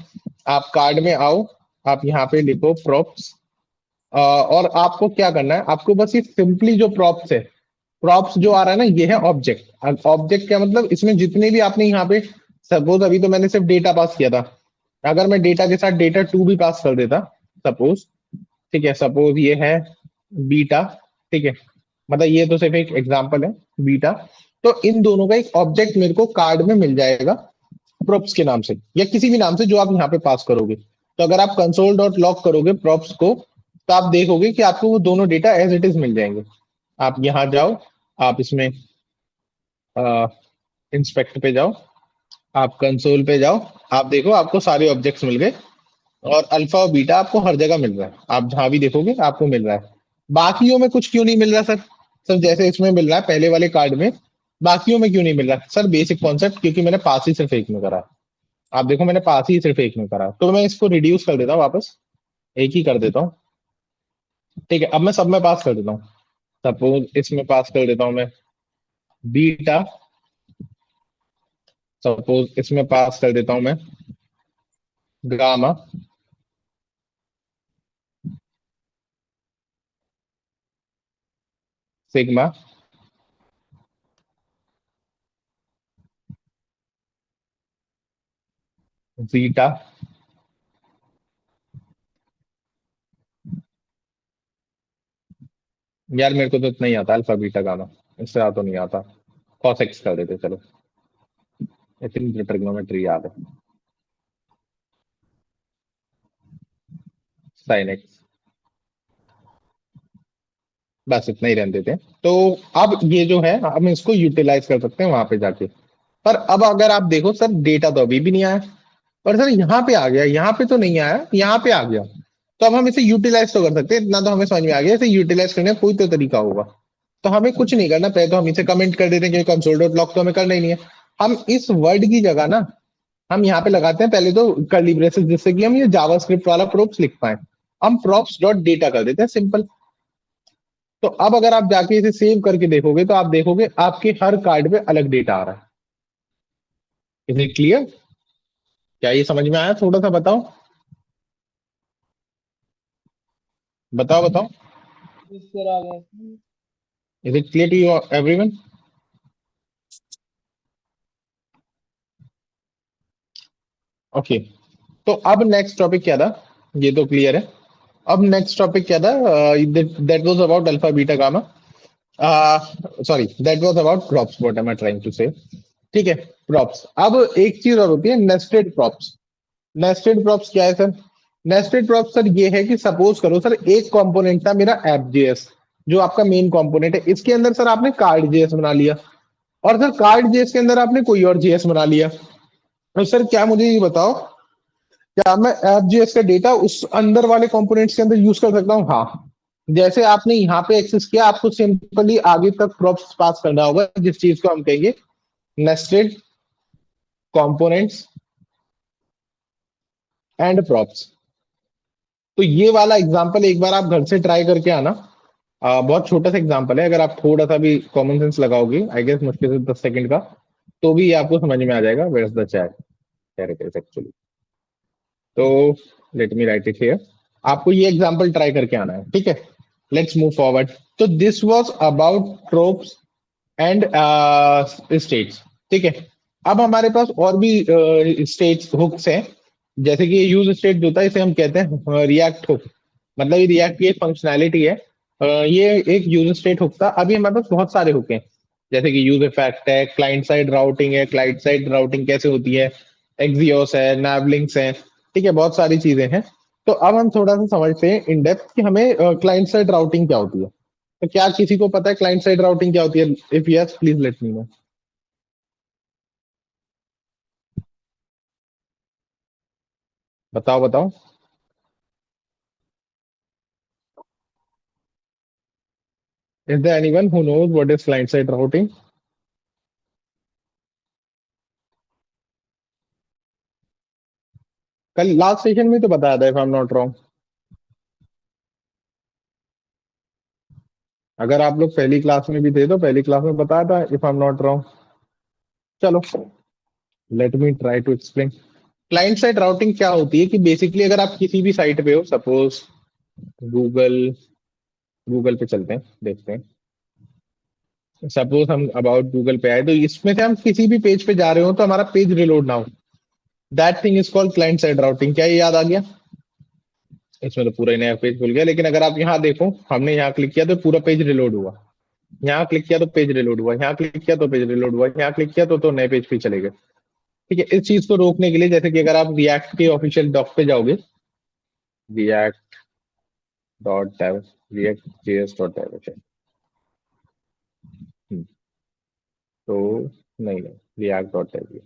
आप कार्ड में आओ, आप यहाँ पे लिखो प्रॉप्स, और आपको क्या करना है, आपको बस ये सिंपली जो प्रॉप्स है, प्रॉप्स जो आ रहा है ना, ये है ऑब्जेक्ट। ऑब्जेक्ट क्या मतलब? इसमें जितने भी आपने यहाँ पे, सपोज अभी तो मैंने सिर्फ डेटा पास किया था, अगर मैं डेटा के साथ डेटा 2 भी पास कर देता सपोज, ठीक है। सपोज ये है बीटा, ठीक है, मतलब ये तो सिर्फ एक एग्जांपल है बीटा। तो इन दोनों का एक ऑब्जेक्ट मेरे को कार्ड में मिल जाएगा प्रॉप्स के नाम से, या किसी भी नाम से जो आप यहाँ पे पास करोगे। तो अगर आप कंसोल डॉट लॉग करोगे प्रॉप्स को, तो आप देखोगे कि आपको वो दोनों डेटा एज इट इज मिल जाएंगे। आप यहाँ जाओ, आप इसमें इंस्पेक्ट पे जाओ, आप कंसोल पे जाओ, आप देखो आपको सारे ऑब्जेक्ट्स मिल गए और अल्फा और बीटा आपको हर जगह मिल रहा है। आप जहां भी देखोगे आपको मिल रहा है। बाकियों में कुछ क्यों नहीं मिल रहा सर? सर जैसे इसमें मिल रहा है पहले वाले कार्ड में, बाकियों में क्यों नहीं मिल रहा सर? बेसिक कॉन्सेप्ट, क्योंकि मैंने पास ही सिर्फ एक में करा है। आप देखो मैंने पास ही सिर्फ एक में करा है। तो मैं इसको रिड्यूस कर देता हूँ, वापस एक ही कर देता हूँ, ठीक है। अब मैं सब में पास कर देता हूँ। सपोज इसमें पास कर देता हूँ मैं बीटा, सपोज इसमें पास कर देता हूं मैं गामा, सिग्मा जीटा यार मेरे को तो इतना ही आता अल्फा बीटा गामा, इससे ज्यादा तो नहीं आता। cos x कर देते चलो, इतनी ट्रिग्नोमेट्री याद है। sin x, बस इतना ही रहने देते हैं। तो अब ये जो है हम इसको यूटिलाइज कर सकते हैं वहां पे जाके। पर अब अगर आप देखो सर डेटा तो अभी भी नहीं आया, पर सर यहाँ पे आ गया, यहाँ पे तो नहीं आया, यहाँ पे आ गया। तो अब हम इसे यूटिलाइज तो कर सकते हैं, इतना तो हमें समझ में आ गया। इसे यूटिलाइज करने का कोई तो तरीका होगा। तो हमें कुछ नहीं करना, पहले तो हम इसे कमेंट कर देते हैं क्योंकि कंसोल डॉट लॉग तो हमें करना ही नहीं है। हम इस वर्ड की जगह ना हम यहाँ पे लगाते हैं पहले तो कर्ली ब्रेसेस, जिससे कि हम ये जावास्क्रिप्ट वाला प्रोप्स लिख पाए। हम props डॉट डेटा कर देते हैं, सिंपल। तो अब अगर आप जाके इसे सेव करके देखोगे तो आप देखोगे आपके हर कार्ड पे अलग डेटा आ रहा है। Is it clear? क्या ये समझ में आया? थोड़ा सा बताओ बताओ बताओ। इस तरह आ गया। Is it clear to you everyone? Okay, तो अब नेक्स्ट टॉपिक क्या था? ये तो क्लियर है। अब नेक्स्ट टॉपिक क्या था? That was about alpha beta gamma, sorry that was about props, what am I trying to say. ठीक है, प्रॉप्स। अब एक चीज और होती है नेस्टेड प्रॉप्स। नेस्टेड प्रॉप्स क्या है सर? नेस्टेड प्रॉप्स सर ये है कि सपोज करो सर एक कंपोनेंट था मेरा ऐप जेएस, जो आपका मेन कंपोनेंट है। इसके अंदर सर आपने कार्ड जेएस बना लिया, और सर कार्ड जेएस के अंदर आपने कोई और जेएस बना लिया। तो सर क्या मुझे ये बताओ, क्या मैं ऐप जेएस का डेटा उस अंदर वाले कंपोनेंट्स के अंदर यूज कर सकता हूँ? हाँ। जैसे आपने यहाँ पे एक्सेस किया, आपको सिंपली आगे तक प्रॉप्स पास करना होगा, जिस चीज को हम कहेंगे नेस्टेड कंपोनेंट्स एंड प्रॉप्स। तो ये वाला एग्जांपल एक बार आप घर से ट्राई करके आना। बहुत छोटा सा एग्जांपल है, अगर आप थोड़ा सा भी कॉमन सेंस लगाओगे, आई गेस मुश्किल से 10 सेकंड का, तो भी आपको समझ में आ जाएगा where is the chat actually. तो let me write it here. आपको ये एग्जांपल ट्राई करके आना है, ठीक है? Let's move forward. तो this was about props and states, ठीक है? अब हमारे पास और भी स्टेट्स हुक्स हैं, जैसे कि यूज स्टेट जो होता है इसे हम कहते हैं रिएक्ट हुक। मतलब ये रिएक्ट की एक फंक्शनैलिटी है। ये एक यूज स्टेट हुक था। अभी हमारे पास बहुत सारे हुक हैं, जैसे कि यूज इफेक्ट है, क्लाइंट साइड राउटिंग है। क्लाइंट साइड राउटिंग कैसे होती है? एक्सियोस है, नैवलिंक्स है, ठीक है? बहुत सारी चीजें हैं। तो अब हम थोड़ा सा समझते हैं इन डेप्थ कि हमें क्लाइंट साइड राउटिंग क्या होती है। तो क्या किसी को पता है क्लाइंट साइड राउटिंग क्या होती है? If yes please let me know. बताओ बताओ। Is there anyone who knows what is client side routing? कल लास्ट सेशन में तो बताया था, if I am not wrong. अगर आप लोग पहली क्लास में भी थे तो पहली क्लास में बताया था, if I am not wrong. चलो let me try to explain. Client side routing क्या होती है कि बेसिकली अगर आप किसी भी साइट पे हो, सपोज गूगल पे चलते हैं, देखते हैं। सपोज हम अबाउट गूगल पे आए, तो इसमें से हम किसी भी पेज पे जा रहे हो तो हमारा पेज रिलोड ना हो, that thing is called client side routing. क्या ये याद आ गया? इसमें तो पूरा ही नया पेज खुल गया, लेकिन अगर आप यहाँ देखो, हमने यहाँ क्लिक किया तो पूरा पेज रिलोड हुआ, यहाँ क्लिक किया तो पेज रिलोड हुआ, यहाँ क्लिक किया तो पेज रिलोड हुआ, यहाँ क्लिक किया तो नए पेज पे चले गए। ठीक है, इस चीज को रोकने के लिए, जैसे कि अगर आप रिएक्ट के ऑफिशियल डॉक पे जाओगे, react डॉट dev react.js.dev, तो नहीं react.dev,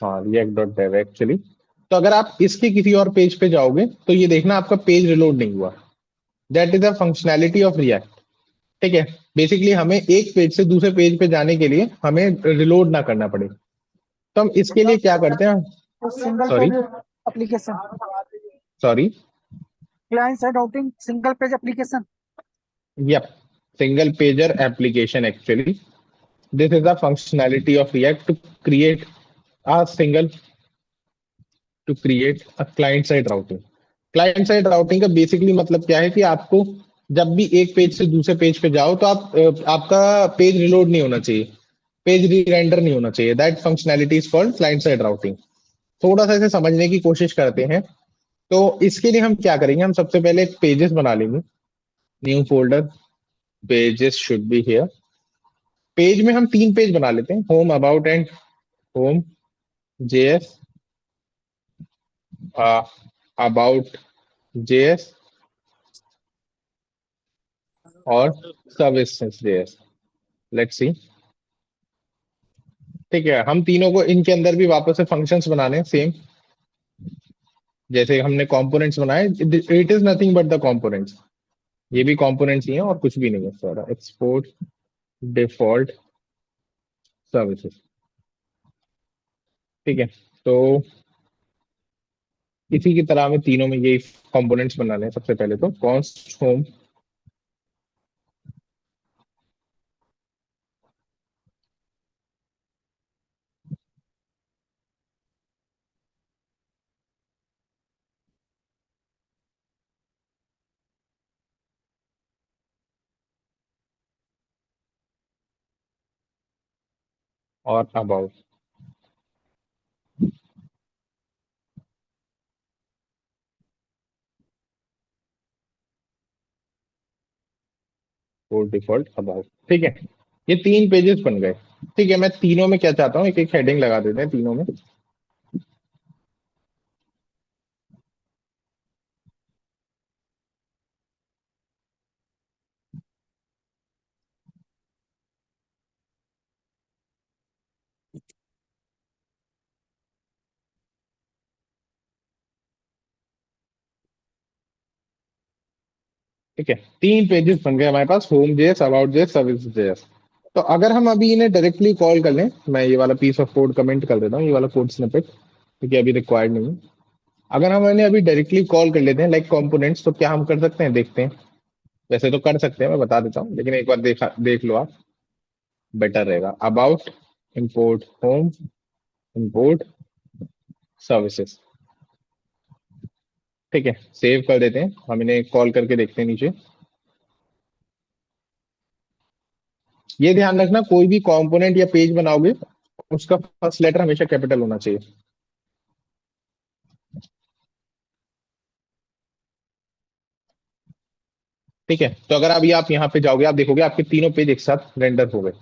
हाँ react.dev एक्चुअली। तो अगर आप इसके किसी और पेज पे जाओगे तो ये देखना आपका पेज रिलोड नहीं हुआ। That is a functionality of react, ठीक है? बेसिकली हमें एक पेज से दूसरे पेज पे जाने के लिए हमें रिलोड ना करना पड़े, तो हम इसके लिए क्या करते हैं? Single sorry page application, sorry client side routing single page application. Yep, single pager application actually. This is the functionality of React to create a client side routing. Client side routing का basically मतलब क्या है कि आपको जब भी एक page से दूसरे पेज पे जाओ तो आपका पेज रिलोड नहीं होना चाहिए, पेज री रेंडर नहीं होना चाहिए। That functionality is called client side routing. थोड़ा सा इसे समझने की कोशिश करते हैं। तो इसके लिए हम क्या करेंगे, हम सबसे पहले एक पेजेस बना लेंगे, new folder, pages should be here. Page में हम 3 पेज बना लेते हैं, home, about and home JS, about JS और सर्विसेज जेएस। Let's see. ठीक है, हम तीनों को इनके अंदर भी वापस से फंक्शंस बनाने हैं सेम जैसे हमने कंपोनेंट्स बनाए। It is nothing but the components, ये भी कंपोनेंट्स ही हैं और कुछ भी नहीं है सारा। Export default services. ठीक है, तो इसी की तरह हमें तीनों में ये कंपोनेंट्स बनाने हैं। सबसे पहले तो कॉन्स्ट होम, और अबाउट। Code default about. ठीक है, ये 3 पेजेस बन गए। ठीक है, मैं तीनों में क्या चाहता हूँ, एक एक हेडिंग लगा देते हैं तीनों में। ठीक है, 3 पेजेस बन गए हमारे पास, home JS, about JS, service JS. तो अगर हम अभी इन्हें डायरेक्टली कॉल कर लें, मैं ये वाला पीस ऑफ कोड कमेंट कर देता हूँ, ये वाला कोड स्निपेट, क्योंकि अभी रिक्वायर्ड नहीं है। अगर हम इन्हें अभी डायरेक्टली कॉल कर लेते हैं लाइक कंपोनेंट्स, तो क्या हम कर सकते हैं, देखते हैं। वैसे तो कर सकते हैं, मैं बता देता हूँ, लेकिन एक बार देख लो आप, बेटर रहेगा। About, import home, import services. ठीक है, सेव कर देते हैं, हम इन्हें कॉल करके देखते हैं नीचे। ये ध्यान रखना, कोई भी कंपोनेंट या पेज बनाओगे उसका फर्स्ट लेटर हमेशा कैपिटल होना चाहिए। ठीक है, तो अगर अभी आप यहाँ पे जाओगे, आप देखोगे आपके तीनों पेज एक साथ रेंडर हो गए।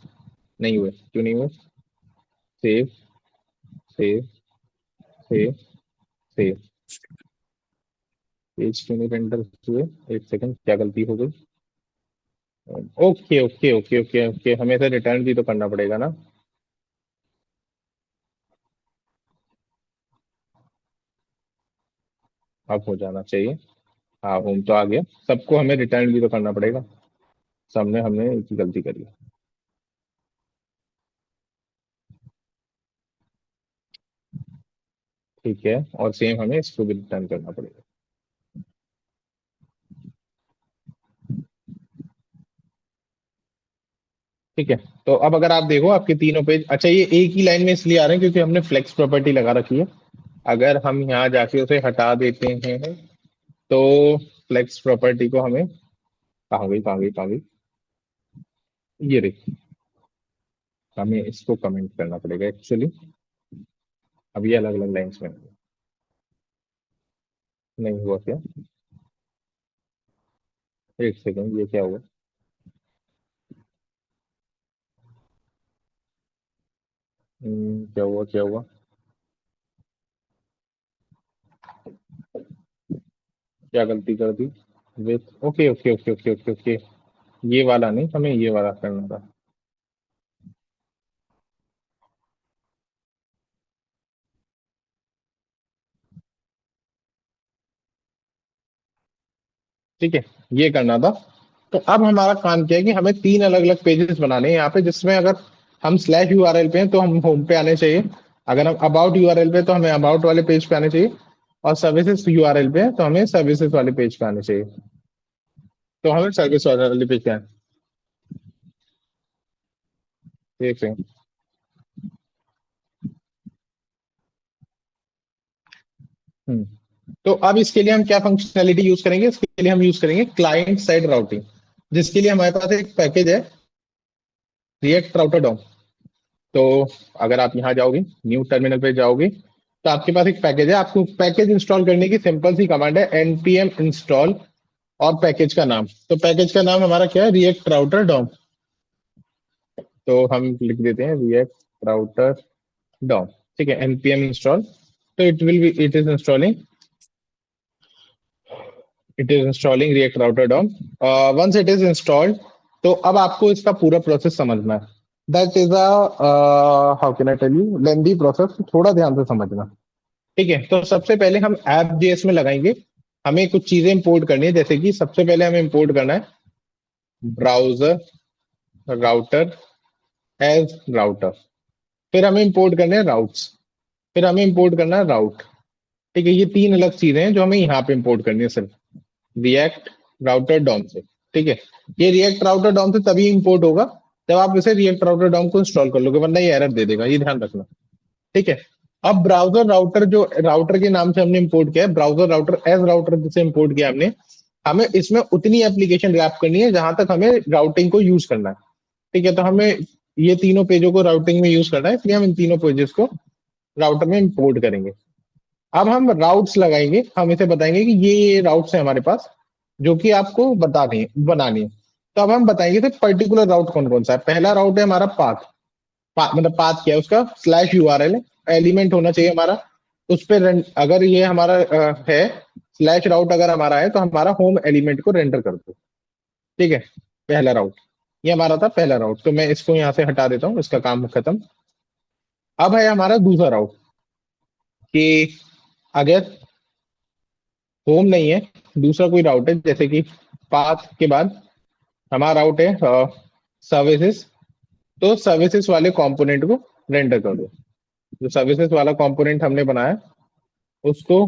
नहीं हुए, क्यों नहीं हुए? Save, save, save, save. Page क्यों नहीं रेंडर हुए? एक सेकंड, क्या गलती हो गई? Okay okay okay okay okay, हमें इसे रिटर्न भी तो करना पड़ेगा ना। अब हो जाना चाहिए। हाँ, होम तो आ गया, सबको हमें रिटर्न भी तो करना पड़ेगा। सबने हमने एक ही गलती करी। ठीक है, और सेम हमें इसको भी रिटर्न करना पड़ेगा। ठीक है, तो अब अगर आप देखो आपके तीनों पेज, अच्छा ये एक ही लाइन में इसलिए आ रहे हैं क्योंकि हमने फ्लेक्स प्रॉपर्टी लगा रखी है। अगर हम यहाँ जाके उसे हटा देते हैं तो फ्लेक्स प्रॉपर्टी को हमें, कहाँ गई कहाँ गई कहाँ गई, ये रही, हमें इसको कमेंट करना पड़ेगा एक्चुअली। अब ये अलग अलग लाइन्स में नहीं हुआ क्या? एक सेकंड, ये क्या हुआ? क्या हुआ क्या हुआ? क्या गलती कर दी? With, okay okay okay okay okay okay, ये वाला नहीं, हमें ये वाला करना था। ठीक है, ये करना था। तो अब हमारा काम क्या है कि हमें 3 अलग अलग पेजेस बनाने हैं यहाँ पे, जिसमें अगर हम स्लैश यूआरएल पे हैं तो हम होम पे आने चाहिए, अगर हम अबाउट यूआरएल पे तो हमें अबाउट वाले पेज पे आने चाहिए, और सर्विसेज यूआरएल पे है तो हमें सर्विसेज वाले पेज पे आने चाहिए। तो हमें सर्विस वाले पेज पे आए। एक सेकंड। हम्म तो अब इसके लिए हम क्या फंक्शनैलिटी यूज करेंगे, इसके लिए हम यूज करेंगे क्लाइंट साइड राउटिंग, जिसके लिए हमारे पास एक पैकेज है रिएक्ट राउटर डॉम। तो अगर आप यहाँ जाओगे, न्यू टर्मिनल पे जाओगे, तो आपके पास एक पैकेज है। आपको पैकेज इंस्टॉल करने की सिंपल सी कमांड है npm इंस्टॉल और पैकेज का नाम। तो पैकेज का नाम हमारा क्या है, रिएक्ट राउटर डॉम। तो हम लिख देते हैं रिएक्ट राउटर डॉम, ठीक है, npm इंस्टॉल। तो it is installing React Router DOM. Once it is installed, तो अब आपको इसका पूरा प्रोसेस समझना है। That is how can I tell you, lengthy process, थोड़ा ध्यान से समझना, ठीक है। तो सबसे पहले हम ऐप जेएस में लगाएंगे, हमें कुछ चीजें इंपोर्ट करनी है, जैसे कि सबसे पहले हमें इंपोर्ट करना है ब्राउजर राउटर एज राउटर, फिर हमें इंपोर्ट करने हैं राउट्स, फिर हमें इंपोर्ट करना है राउट, ठीक है। ये तीन अलग चीजें हैं जो हमें यहाँ पे इंपोर्ट करनी है सिर्फ रिएक्ट राउटर डॉम से, ठीक है। ये रिएक्ट राउटर डॉम से तभी इंपोर्ट होगा जब आप इसे रिएक्ट राउटर डॉम को इंस्टॉल कर लोगे, वरना ये एरर दे देगा, ये ध्यान रखना, ठीक है। अब ब्राउजर राउटर, जो राउटर के नाम से हमने इंपोर्ट किया है, ब्राउजर राउटर एज राउटर जिसे इंपोर्ट किया हमने, हमें इसमें उतनी एप्लीकेशन रैप करनी है जहां तक हमें राउटिंग को यूज करना है, ठीक है। तो हमें ये तीनों पेजों को राउटिंग में यूज करना है, इसलिए हम इन तीनों पेजेस को राउटर में इंपोर्ट करेंगे। अब हम राउट्स लगाएंगे, हम इसे बताएंगे कि ये राउट्स है हमारे पास जो कि आपको बनानी है। तो अब हम बताएंगे तो पर्टिकुलर राउट कौन कौन सा है। पहला राउट है हमारा पाथ, मतलब पाथ क्या है उसका, स्लैश यूआरएल एलिमेंट होना चाहिए हमारा, उस पर अगर ये हमारा है स्लैश राउट अगर हमारा है तो हमारा होम एलिमेंट को रेंडर कर दो, ठीक है। पहला राउट ये हमारा था, पहला राउट, तो मैं इसको यहाँ से हटा देता हूँ, इसका काम खत्म। अब है हमारा दूसरा राउट कि अगर होम नहीं है, दूसरा कोई राउट है, जैसे कि पाथ के बाद हमारा राउट है सर्विसेज, तो सर्विसेज वाले कंपोनेंट को रेंडर कर दो। जो सर्विसेज वाला कंपोनेंट हमने बनाया उसको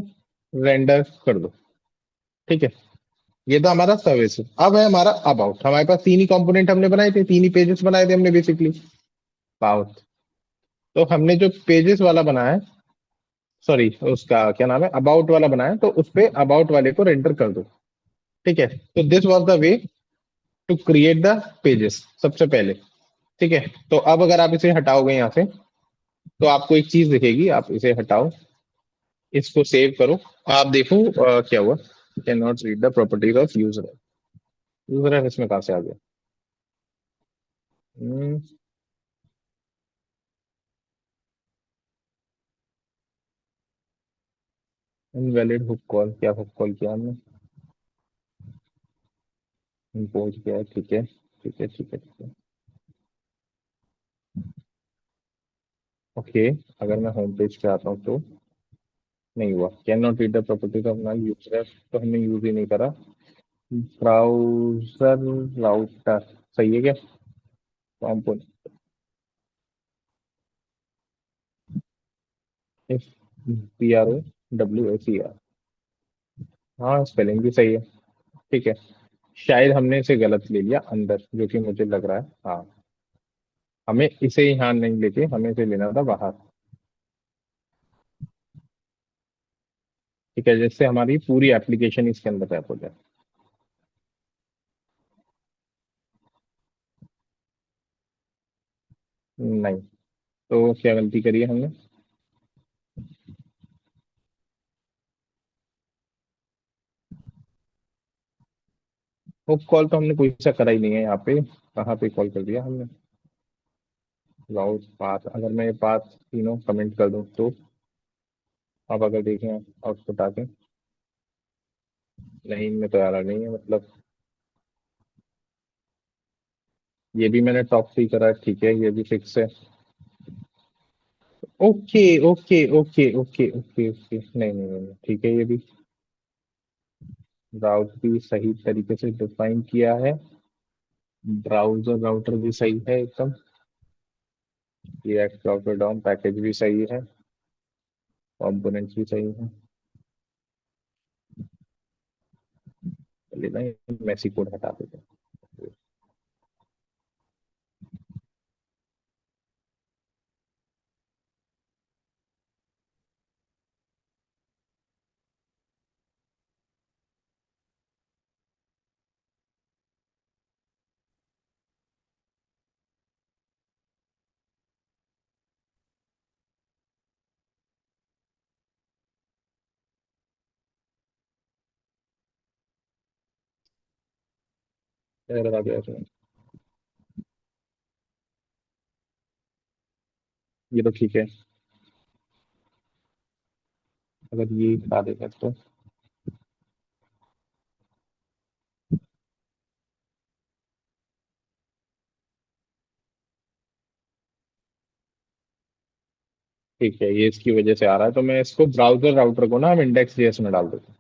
रेंडर कर दो, ठीक है। ये तो हमारा सर्विस। अब है हमारा अबाउट, हमारे पास तीन ही कंपोनेंट हमने बनाए थे, तीन ही पेजेस बनाए थे हमने बेसिकली अबाउट। तो हमने जो पेजेस वाला बनाया है, सॉरी उसका क्या नाम है, अबाउट वाला बनाया, तो उस पे अबाउट वाले को रेंडर कर दो, ठीक है। तो this was the way to create the pages सबसे पहले, ठीक है। तो अब अगर आप इसे हटाओगे यहाँ से तो आपको एक चीज दिखेगी, आप इसे हटाओ, इसको सेव करो, आप देखो क्या हुआ, can not read the properties of user. User इसमें कहाँ से आ गया, इनवैलिड हुक कॉल, क्या हुक कॉल किया हमने, इम्पोर्ट किया है, ठीक है ठीक है ठीक है ठीक है, ओके। अगर मैं होम पेज पे आता हूँ तो नहीं हुआ, can not read the properties of null user, तो हमने यूज ही नहीं करा। ब्राउजर राउटर सही है क्या, component F P R O W S E R, हाँ स्पेलिंग भी सही है, ठीक है। शायद हमने इसे गलत ले लिया अंदर, जो कि मुझे लग रहा है, हाँ हमें इसे यहाँ नहीं लेके हमें इसे लेना था बाहर, ठीक है, जिससे हमारी पूरी एप्लीकेशन इसके अंदर रैप हो जाए। नहीं, तो क्या गलती करी है हमने, वो कॉल तो हमने कोई सा करा ही नहीं है यहाँ पे, कहाँ पे कॉल कर दिया हमने, राउट पाथ, अगर मैं ये पाथ तीनों कमेंट कर दूं तो आप अगर देखें आउटपुट आके, नहीं इनमें तो यार नहीं है, मतलब ये भी मैंने टॉप थ्री करा है, ठीक है, ये भी फिक्स है, okay okay okay okay okay okay, नहीं नहीं नहीं ठीक है, ये भी राउट भी सही तरीके से डिफाइन किया है, ब्राउजर राउटर भी सही है एकदम, रिएक्ट राउटर डॉम पैकेज भी सही है, कंपोनेंट्स भी सही है। चलिए ना मैसी कोड हटा देते हैं। एरर आ गया इसमें। ये तो ठीक है, अगर ये हटा देगा तो। ठीक है, ये इसकी वजह से आ रहा है, तो मैं इसको ब्राउजर राउटर को ना हम इंडेक्स जेएस में डाल देते हैं,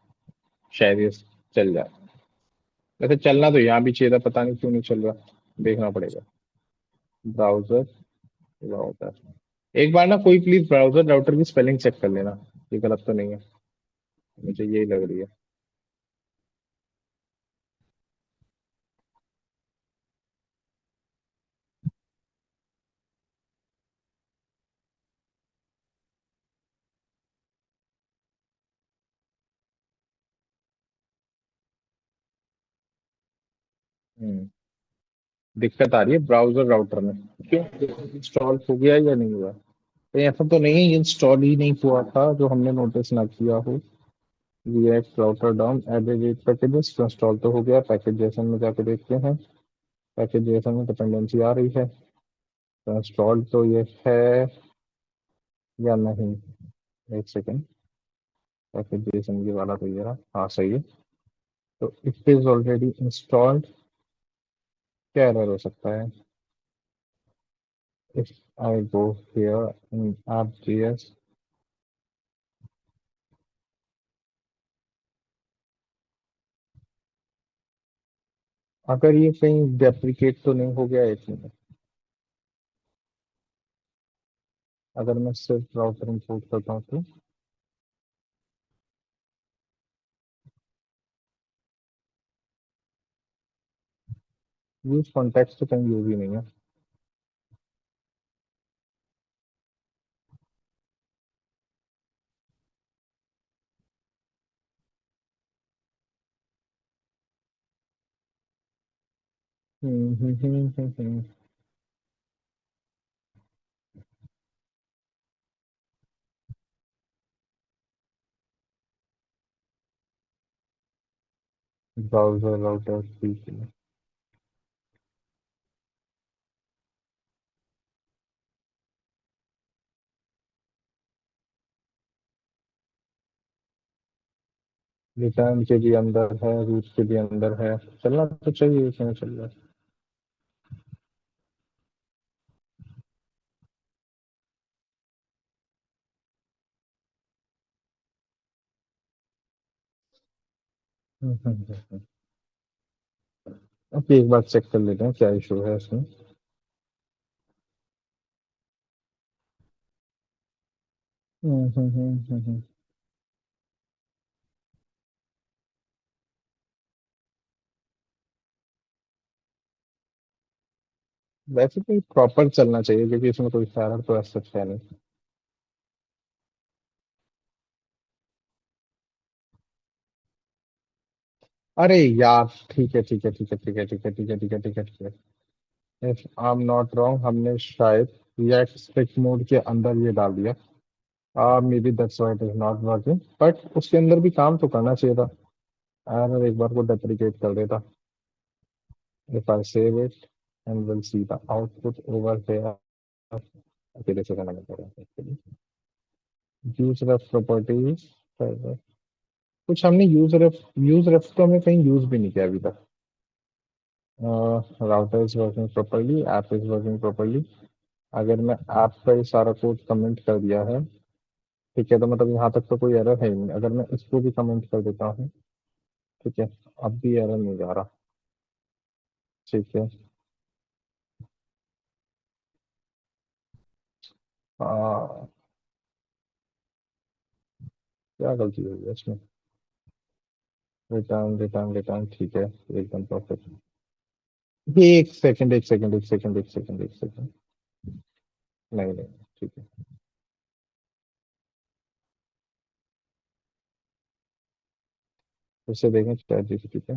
शायद ये चल जाए। वैसे चलना तो यहाँ भी चाहिए था, पता नहीं क्यों नहीं चल रहा, देखना पड़ेगा। ब्राउजर राउटर, एक बार ना कोई प्लीज ब्राउजर राउटर की स्पेलिंग चेक कर लेना, ये गलत तो नहीं है, मुझे यही लग रही है। हम्म, दिक्कत आ रही है ब्राउजर राउटर में। क्यों, इंस्टॉल हो गया या नहीं हुआ? कहीं ऐसा तो नहीं है ये इंस्टॉल ही नहीं हुआ था जो हमने नोटिस ना किया हो। React router DOM added eight packages, install तो हो गया। पैकेज जेसन में जाके देखते हैं, पैकेज जेसन में डिपेंडेंसी आ रही है, तो इंस्टॉल तो ये है या नहीं। एक सेकेंड, पैकेज जेसन ये वाला तो ये रहा, हाँ सही है। तो इट इज ऑलरेडी इंस्टॉल्ड। क्या एरर हो सकता है? If I go here in app.js, अगर ये कहीं डेप्रिकेट तो नहीं हो गया एक मिनट, अगर मैं सिर्फ राउटर इंपोर्ट करता हूँ तो यूज कॉन्टेक्स्ट तो कहीं यूज ही नहीं है। ब्राउजर राउटर ठीक है। रिटर्न के भी अंदर है, रूट के भी अंदर है, चलना तो चाहिए, इसमें चल रहा है। अब एक बार चेक कर लेते हैं क्या इशू है इसमें। वैसे तो प्रॉपर चलना चाहिए क्योंकि इसमें कोई एरर तो ऐसा है नहीं। अरे यार, ठीक है ठीक है ठीक है ठीक है ठीक है ठीक है ठीक है ठीक है ठीक है, if I am not wrong हमने शायद रिएक्ट स्ट्रिक्ट मोड के अंदर ये डाल दिया। May be that's why it is not working, but उसके अंदर भी काम तो करना चाहिए था। एरर एक बार को डेप्रिकेट कर देता। If I save it and will see the output over here. अकेले से करना पड़ेगा। यूज रेफ प्रॉपर्टीज, कुछ हमने यूज रेफ तो हमने कहीं यूज भी नहीं किया अभी तक। Router is working properly, app is working properly. अगर मैं ऐप का ये सारा कोड कमेंट कर दिया है, ठीक है, तो मतलब यहाँ तक तो कोई एरर है ही नहीं। अगर मैं इसको भी कमेंट कर देता हूँ, ठीक है, अब भी एरर नहीं जा रहा। ठीक है, आ, क्या गलती हुई है इसमें? रिटर्न रिटर्न रिटर्न, ठीक है, एकदम परफेक्ट। ये एक सेकंड एक सेकंड एक सेकंड एक सेकंड एक सेकंड, नहीं नहीं, ठीक है, फिर से देखें चैट जीपीटी पे।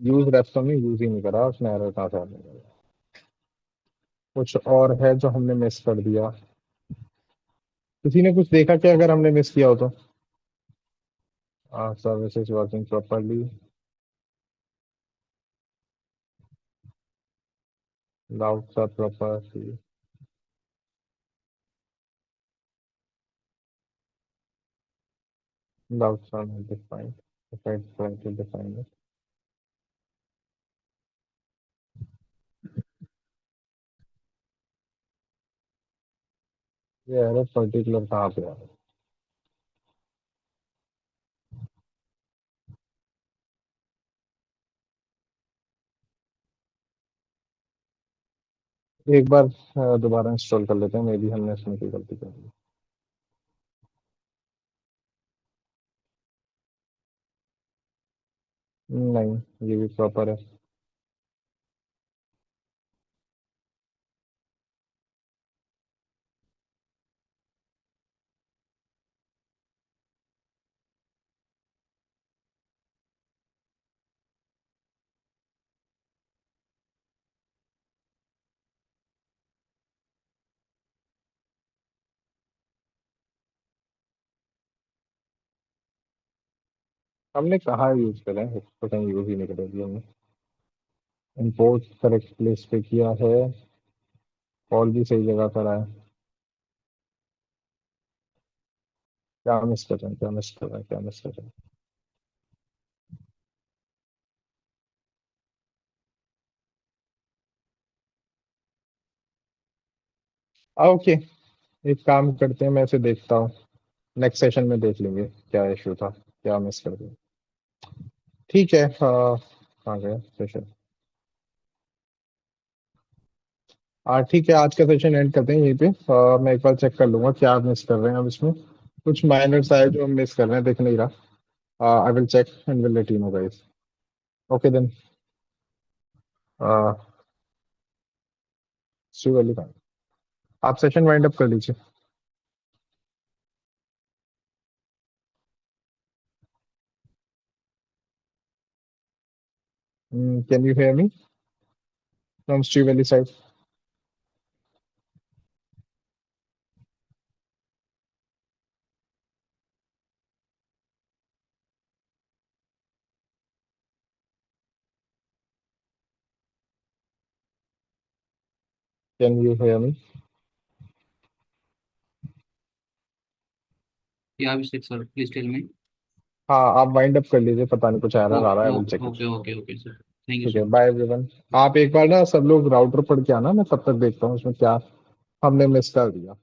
यूज रेफ तो नहीं यूज ही नहीं करा उसने, एरर कहाँ से आने लगा। कुछ और है जो हमने मिस कर दिया, किसी ने कुछ देखा क्या अगर हमने मिस किया हो तो? Services working properly, routes are properly, routes are not defined. If I try to define it, ये एरर पर्टिकुलर कहाँ पे है? एक बार दोबारा इंस्टॉल कर लेते हैं, मे बी हमने इसमें कोई गलती कर दी। नहीं, ये भी प्रॉपर है। हमने कहाँ यूज करा है, पता नहीं, यूज ही नहीं करा दिया हमने। इंपोर्ट करेक्ट प्लेस पे किया है, कॉल भी सही जगह पर आया। क्या मिस कर रहे हैं, क्या मिस कर रहे हैं, क्या मिस कर रहे हैं? ओके, एक काम करते हैं, मैं इसे देखता हूँ, नेक्स्ट सेशन में देख लेंगे क्या इशू था, क्या मिस कर दिया। ठीक है, कहाँ गया सेशन? ठीक है, आज का सेशन एंड करते हैं यहीं पे। मैं एक बार चेक कर लूंगा क्या मिस कर रहे हैं अब इसमें, कुछ माइनर्स आए जो हम मिस कर रहे हैं, दिख नहीं रहा। I will check and will let you know guys. Okay then, see you very, आप सेशन वाइंड अप कर लीजिए। Can you hear me from स्ट्री valley side? Can you hear me? Yeah, Abhishek sir, please tell me. हाँ, आप wind up कर लीजिए, पता नहीं कुछ एरर आ रहा है, I will check it. Okay, sir. Thank you, ठीक है, sir. Bye everyone. आप एक बार ना सब लोग राउटर पढ़ के आना, मैं तब तक देखता हूँ उसमें क्या हमने मिस कर दिया।